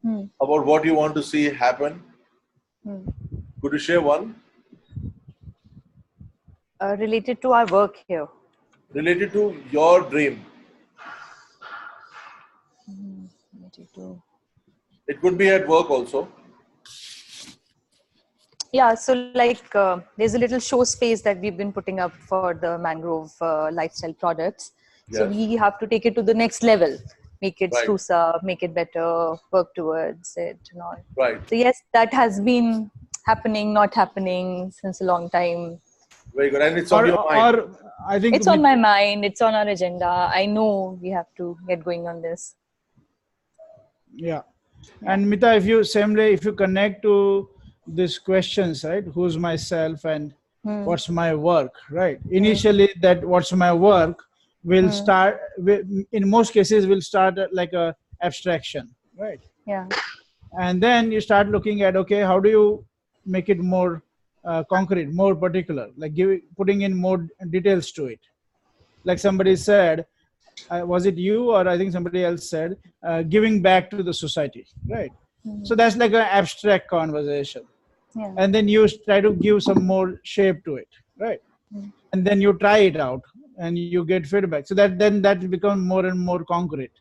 about what you want to see happen. Could you share one? Related to our work here. Related to your dream. It could be at work also. Yeah, so like there's a little show space that we've been putting up for the Mangrove lifestyle products. So we have to take it to the next level, make it spruce up, make it better, work towards it and all. Right. So yes, that has been happening, not happening since a long time. Very good. And it's on your mind. Or I think it's on my mind. It's on our agenda. I know we have to get going on this. Yeah. And Mita, if you connect to these questions, right? Who's myself and what's my work, right? Initially, that what's my work will start, in most cases, will start like a abstraction, right? Yeah. And then you start looking at, okay, how do you make it more concrete, more particular, like putting in more details to it. Like somebody said, was it you or I think somebody else said, giving back to the society, right? So that's like an abstract conversation. Yeah. And then you try to give some more shape to it, right? And then you try it out and you get feedback. So that becomes more and more concrete.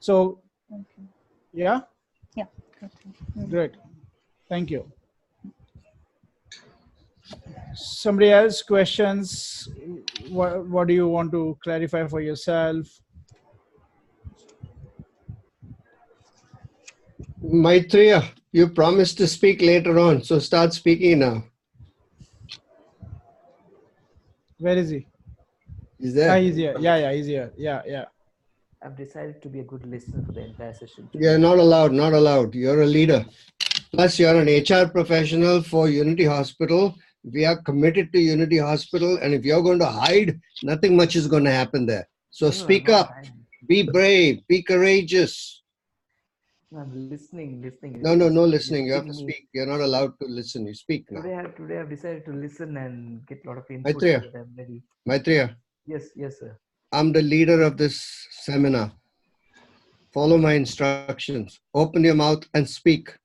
So, yeah? Yeah. Great. Thank you. Somebody else, questions? What do you want to clarify for yourself? Maitreya, you promised to speak later on, so start speaking now. Where is he? He's there. He's here. Yeah, he's here. Yeah. I've decided to be a good listener for the entire session. You're not allowed. You're a leader. Plus, you're an HR professional for Unity Hospital. We are committed to Unity Hospital, and if you're going to hide, nothing much is going to happen there. So speak up. Be brave. Be courageous. I'm listening. No listening. You have to speak. You're not allowed to listen. You speak now. Today I've decided to listen and get a lot of input. Maitreya. So that I'm ready. Maitreya. Yes, sir. I'm the leader of this seminar. Follow my instructions. Open your mouth and speak.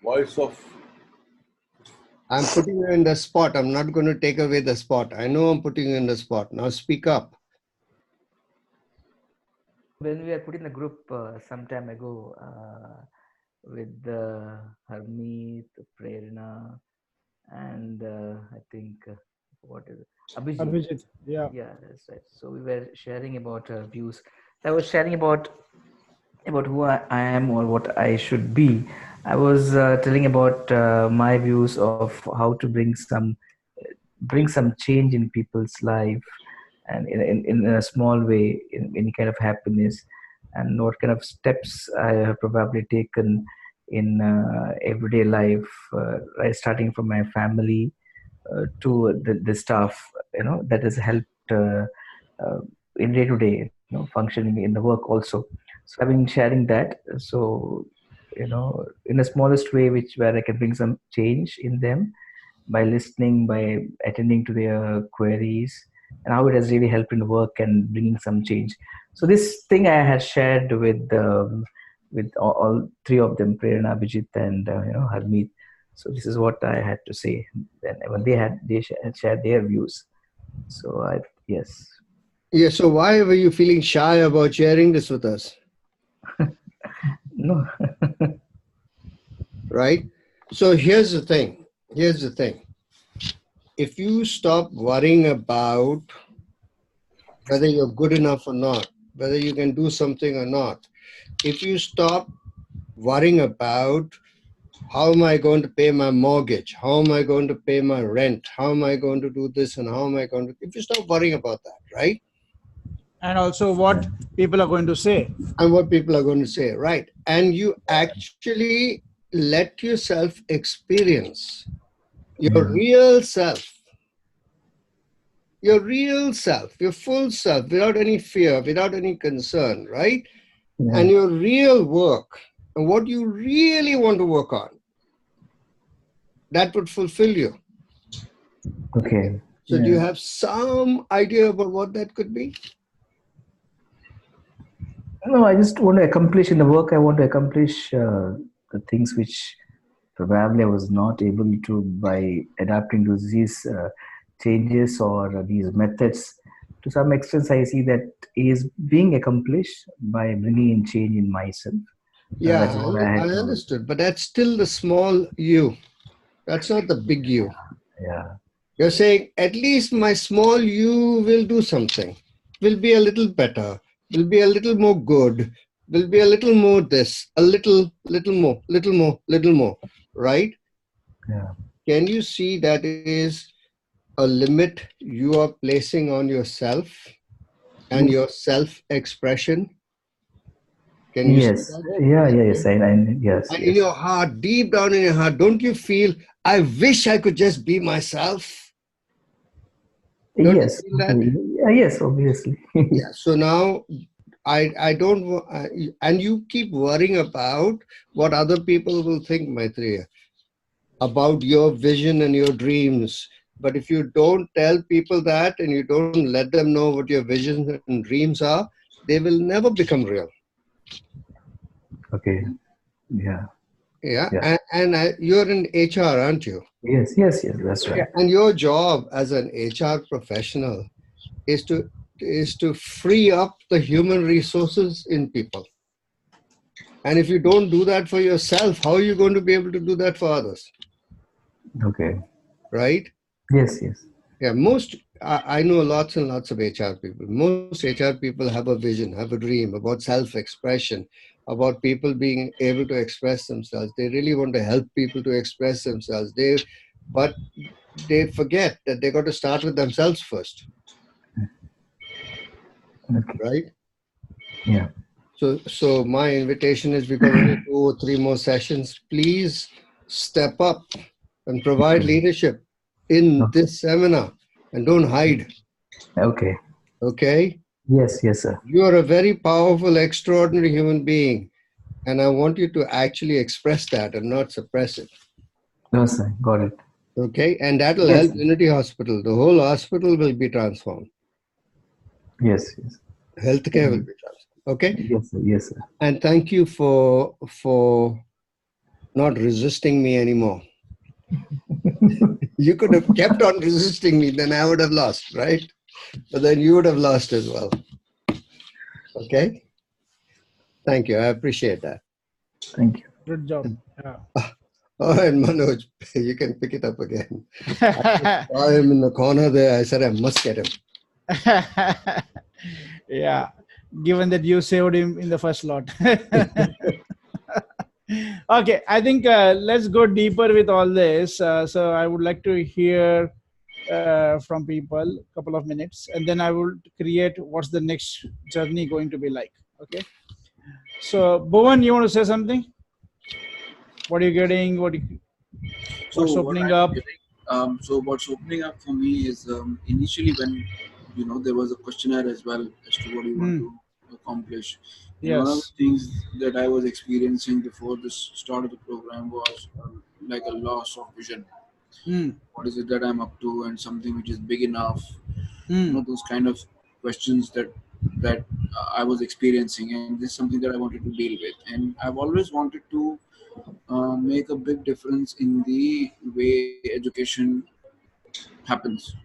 Voice of... I'm putting you in the spot. I'm not going to take away the spot. I know I'm putting you in the spot. Now speak up. When we were put in a group some time ago with Harmeet, Prerna, and I think, what is it? Abhijit, yeah. Yeah, that's right. So we were sharing about views. I was sharing about who I am or what I should be. I was telling about my views of how to bring some change in people's life, and in a small way, in any kind of happiness, and what kind of steps I have probably taken in everyday life, right, starting from my family to the staff, that has helped uh, in day to day, functioning in the work also. So I've been sharing that. So, in the smallest way, where I can bring some change in them by listening, by attending to their queries, and how it has really helped in work and bringing some change. So this thing I had shared with all three of them, Prerna, Vijit, and Harmeet. So this is what I had to say. Then when they shared their views. So yes. Yeah. So why were you feeling shy about sharing this with us? No. Right. So here's the thing. If you stop worrying about whether you're good enough or not, whether you can do something or not, if you stop worrying about how am I going to pay my mortgage, how am I going to pay my rent, how am I going to do this, and how am I going to, if you stop worrying about that, right? And also what people are going to say. And what people are going to say, right? And you actually let yourself experience your real self, your full self, without any fear, without any concern, right? Yeah. And your real work and what you really want to work on, that would fulfill you. Okay. So do you have some idea about what that could be? No, I just want to accomplish in the work. I want to accomplish the things which probably I was not able to by adapting to these changes or these methods. To some extent, I see that is being accomplished by bringing in change in myself. Yeah, That's what I had I to. understood, but that's still the small you. That's not the big you. Yeah. You're saying at least my small you will do something, will be a little better, will be a little more good, will be a little more this, a little more, right? Yeah. Can you see that is a limit you are placing on yourself and your self-expression? Can you see that? Yes, yes, And yes. in your heart, deep down in your heart, don't you feel, I wish I could just be myself? Don't Yes, you feel that? yes, obviously. Yeah. So now I don't, and you keep worrying about what other people will think, Maitreya, about your vision and your dreams. But if you don't tell people that and you don't let them know what your visions and dreams are, they will never become real. Okay. Yeah. Yeah. Yeah. And you're in HR, aren't you? Yes, that's right. Yeah. And your job as an HR professional is to free up the human resources in people. And if you don't do that for yourself, how are you going to be able to do that for others? Okay. Right? Yes. Yeah, I know lots and lots of HR people. Most HR people have a vision, have a dream about self-expression, about people being able to express themselves. They really want to help people to express themselves. But they forget that they got to start with themselves first. Okay. Right? Yeah. So my invitation is, we've got only 2 or 3 more sessions. Please step up and provide leadership in this seminar, and don't hide. Okay. Okay? Yes, sir. You are a very powerful, extraordinary human being, and I want you to actually express that and not suppress it. No, sir. Got it. Okay? And that will Yes. help Unity Hospital. The whole hospital will be transformed. Yes. Healthcare will be transformed. Okay? Yes, sir. And thank you for not resisting me anymore. You could have kept on resisting me, then I would have lost, right? But then you would have lost as well. Okay? Thank you. I appreciate that. Thank you. Good job. Yeah. All right, Manoj, you can pick it up again. I saw him in the corner there. I said, I must get him. Yeah. Given that you saved him in the first lot. Okay, I think let's go deeper with all this. So I would like to hear from people, couple of minutes, and then I will create what's the next journey going to be like. Okay. So, Bhuvan, you want to say something? What are you getting? What's What opening I'm up? getting, so what's opening up for me is initially when there was a questionnaire as well as to what you want to accomplish, and one of the Yes. things that I was experiencing before this start of the program was like a loss of vision. What is it that I'm up to, and something which is big enough? Those kind of questions that I was experiencing, and this is something that I wanted to deal with. And I've always wanted to make a big difference in the way education happens,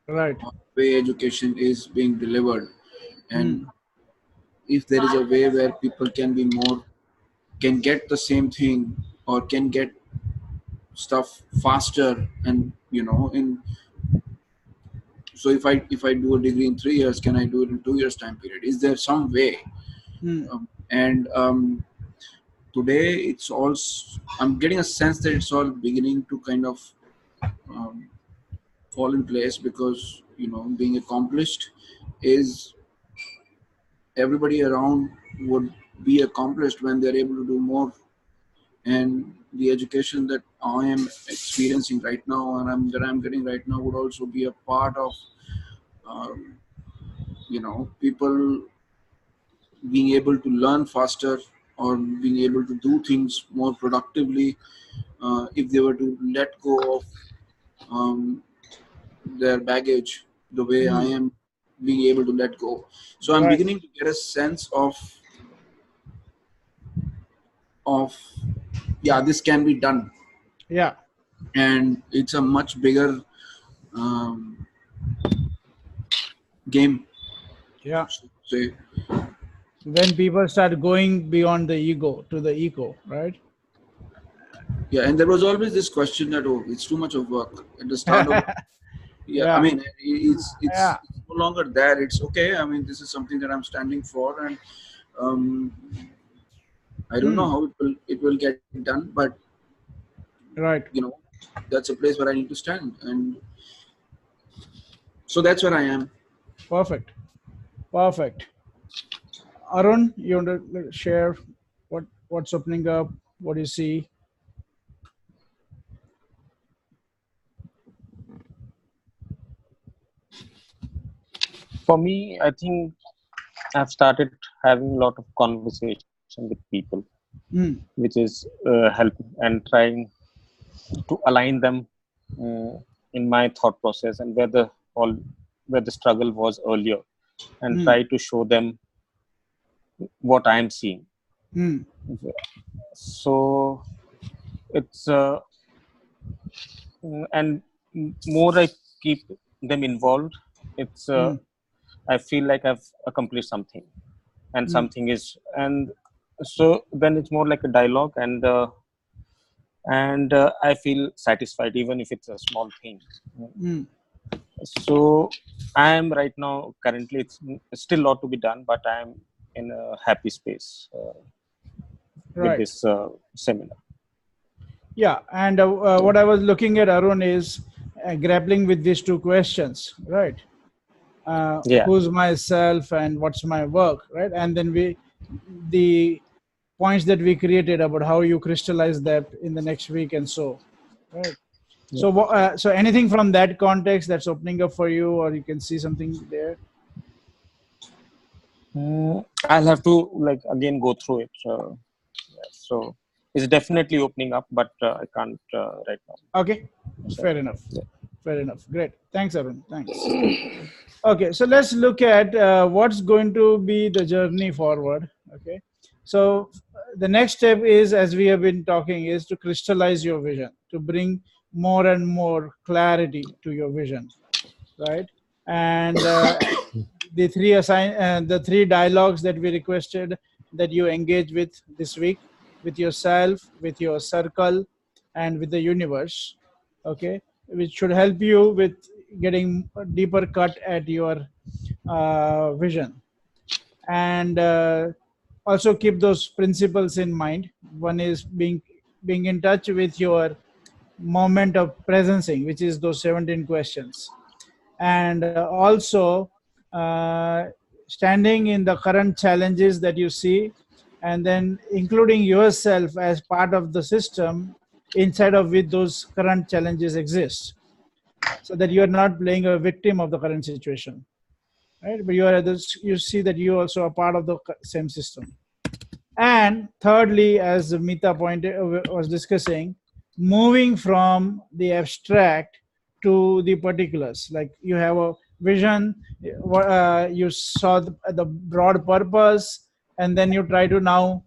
Right. way education is being delivered, and if there is a way where people can get the same thing or can get stuff faster, and in so if I do a degree in 3 years, can I do it in 2 years time period? Is there some way? And today it's all I'm getting a sense that it's all beginning to kind of um, fall in place, because being accomplished is everybody around would be accomplished when they're able to do more. And the education that I am experiencing right now and I'm getting right now would also be a part of um, people being able to learn faster or being able to do things more productively, if they were to let go of um, their baggage the way I am being able to let go. So I'm Right. beginning to get a sense of yeah, this can be done. Yeah. And it's a much bigger um, game. Yeah. Say, When people start going beyond the ego to the ego, right? yeah, and there was always this question that, oh, it's too much of work at the start of. Yeah, I Yeah. mean, it's Yeah. no longer there. It's okay. I mean, this is something that I'm standing for, and um, I don't know how it will get done, but Right. That's a place where I need to stand, and so that's where I am. Perfect. Perfect. Arun, you want to share what's opening up? What do you see? For me, I think I've started having a lot of conversation with people, which is helping and trying to align them in my thought process and where the struggle was earlier, and try to show them what I am seeing. So it's and more I keep them involved, it's I feel like I've accomplished something, and something is, and so then it's more like a dialogue, and I feel satisfied even if it's a small thing. So I am right now, currently it's still a lot to be done, but I am in a happy space with Right. this seminar. Yeah, and what I was looking at, Arun, is grappling with these two questions, right? Yeah. Who's myself and what's my work, right? And then the points that we created about how you crystallize that in the next week and so, right? Yeah. So anything from that context that's opening up for you, or you can see something there? I'll have to again go through it. So it's definitely opening up, but I can't right now. Okay, fair enough. Yeah. Fair enough. Great. Thanks, Arun. Thanks. Okay, so let's look at what's going to be the journey forward. Okay, so the next step is, as we have been talking, is to crystallize your vision, to bring more and more clarity to your vision, right? And the three dialogues that we requested that you engage with this week, with yourself, with your circle, and with the universe, okay, which should help you with getting a deeper cut at your vision. And also keep those principles in mind. One is being in touch with your moment of presencing, which is those 17 questions. And also standing in the current challenges that you see, and then including yourself as part of the system inside of which those current challenges exist, so that you are not playing a victim of the current situation, right? But you see that you also are part of the same system. And thirdly, as Mita was discussing, moving from the abstract to the particulars. Like you have a vision, you saw the broad purpose, and then you try to now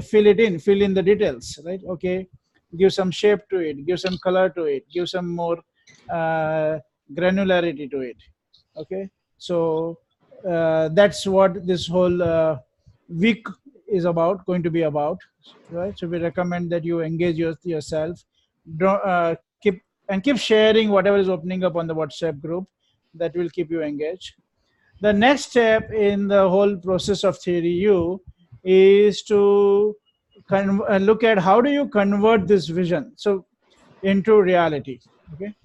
fill in the details, right? Okay, give some shape to it, give some color to it, give some more granularity to it. Okay, so that's what this whole week is going to be about, right? So we recommend that you engage yourself. Keep sharing whatever is opening up on the WhatsApp group. That will keep you engaged. The next step in the whole process of Theory U is to look at how do you convert this vision into reality. Okay,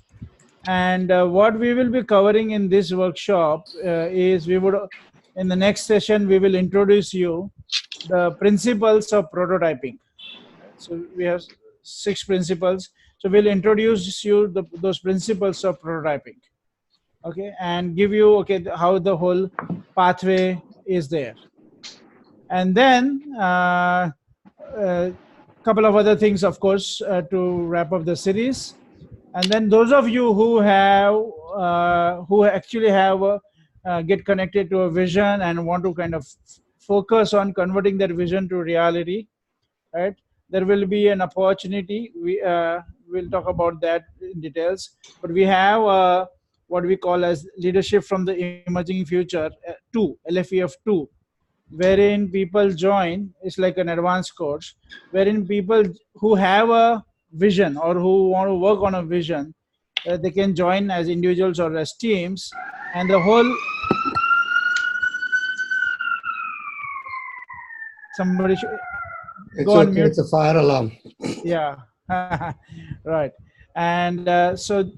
and what we will be covering in this workshop is in the next session we will introduce you the principles of prototyping. So we have 6 principles. So we'll introduce you those principles of prototyping. Okay, and give you how the whole pathway is there. And then couple of other things, of course, to wrap up the series. And then those of you who actually have get connected to a vision and want to kind of focus on converting that vision to reality, right? There will be an opportunity. We'll talk about that in details. But we have what we call as Leadership from the Emerging Future 2, LFEF 2, wherein people join. It's like an advanced course, wherein people who have a vision or who want to work on a vision, they can join as individuals or as teams, and the whole somebody should it's go on okay, mute. it's a fire alarm. Yeah. Right. And so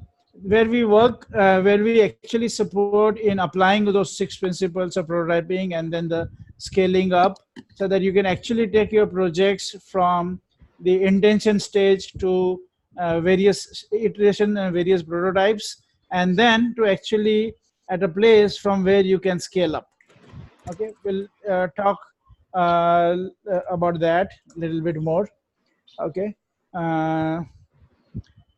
where we work, where we actually support in applying those 6 principles of prototyping and then the scaling up, so that you can actually take your projects from the intention stage to various iteration and various prototypes, and then to actually at a place from where you can scale up. Okay, we'll talk about that a little bit more. Okay,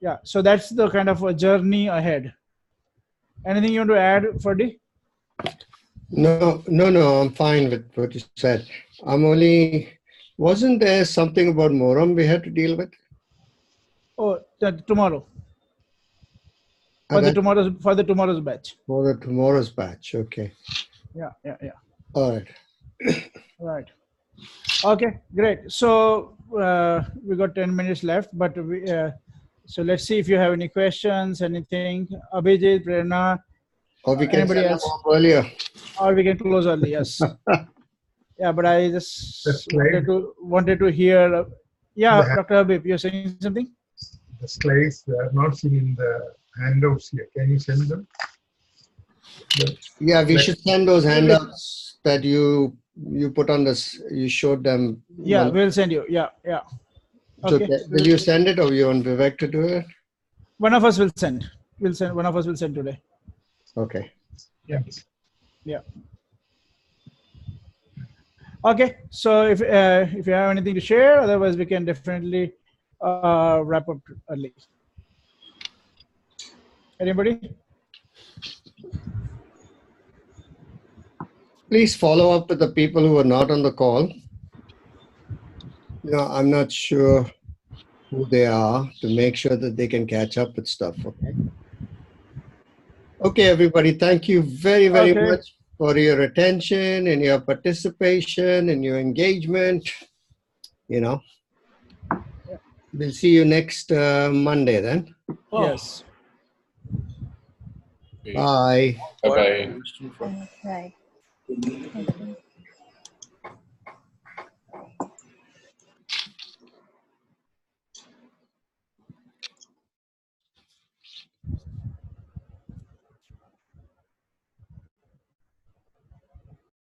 yeah, so that's the kind of a journey ahead. Anything you want to add, Ferdy? No, I'm fine with what you said. Wasn't there something about Moram we had to deal with? Oh, tomorrow. For the tomorrow's batch. For the tomorrow's batch, okay. Yeah. All right. Right. Okay, great. So we got 10 minutes left, but so let's see if you have any questions, anything. Abhijit, Prerna, or we can anybody send else? them off earlier. Or we can close early, yes. Yeah, but I just wanted to hear. Yeah, Dr. Habib, you're saying something? The slides I have not seen in the handouts here. Can you send them? Yeah, we should send those handouts that you put on this. You showed them. Yeah, we'll send you. Yeah. Okay. So will you send it, or you want Vivek to do it? One of us will send. One of us will send today. Okay. Yeah. Okay. So if you have anything to share, otherwise we can definitely wrap up early. Anybody? Please follow up with the people who are not on the call. I'm not sure who they are, to make sure that they can catch up with stuff. Okay. Okay, everybody. Thank you very, very much for your attention and your participation and your engagement. We'll see you next Monday then. Yes. Bye. Bye-bye. Right.